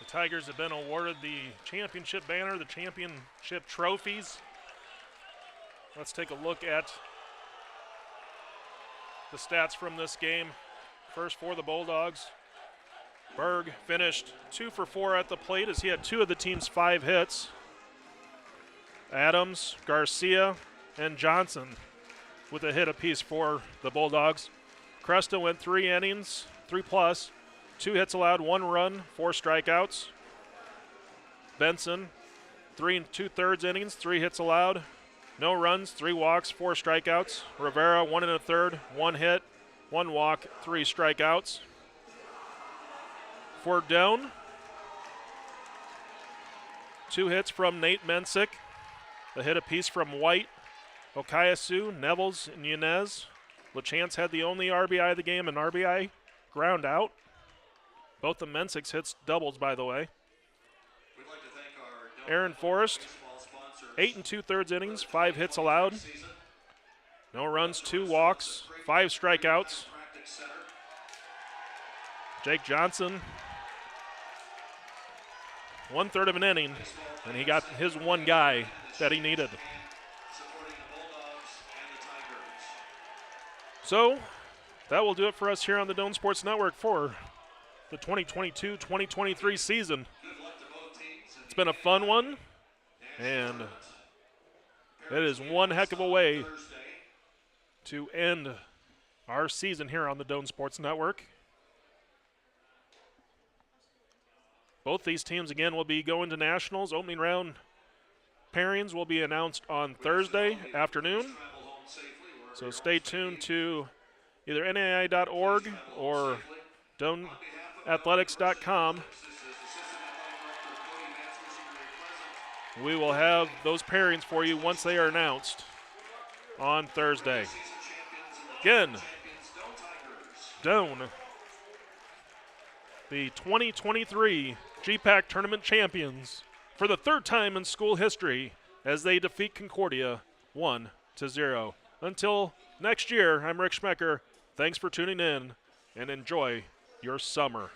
A: The Tigers have been awarded the championship banner, the championship trophies. Let's take a look at the stats from this game. First for the Bulldogs. Berg finished 2 for 4 at the plate as he had 2 of the team's 5 hits. Adams, Garcia, and Johnson with a hit apiece for the Bulldogs. Cresta went 3 innings, 3+, 2 hits allowed, 1 run, 4 strikeouts. Benson, 3 2/3 innings, 3 hits allowed, no runs, 3 walks, 4 strikeouts. Rivera, 1 1/3, 1 hit, 1 walk, 3 strikeouts. For Doan, 2 hits from Nate Mensick, a hit apiece from White, Okayasu, Nevels, and Yanez. LaChance had the only RBI of the game, an RBI ground out. Both the Mensick's hits doubles, by the way.
B: We'd like to thank our
A: Aaron Forrest,
B: baseball sponsors.
A: 8 2/3 innings, 5 hits allowed, no runs, 2 walks, 5 strikeouts.
B: Practice Center.
A: Jake Johnson, 1/3 of an inning, and he got his one guy that he needed.
B: Supporting the Bulldogs and the Tigers.
A: So that will do it for us here on the Doan Sports Network for the 2022-2023 season.
B: Good luck to both teams.
A: It's been a fun one, and it is one heck of a way
B: Thursday.
A: to end our season here on the Doan Sports Network. Both these teams, again, will be going to nationals. Opening round pairings will be announced on Thursday afternoon.
B: Travel home safely. Wherever
A: So stay tuned to either NAI.org or DoanAthletics.com. We will have those pairings for you once they are announced on Thursday. Again, Doan, the 2023 GPAC Tournament champions for the 3rd time in school history as they defeat Concordia 1-0. Until next year, I'm Rick Schmecker. Thanks for tuning in and enjoy your summer.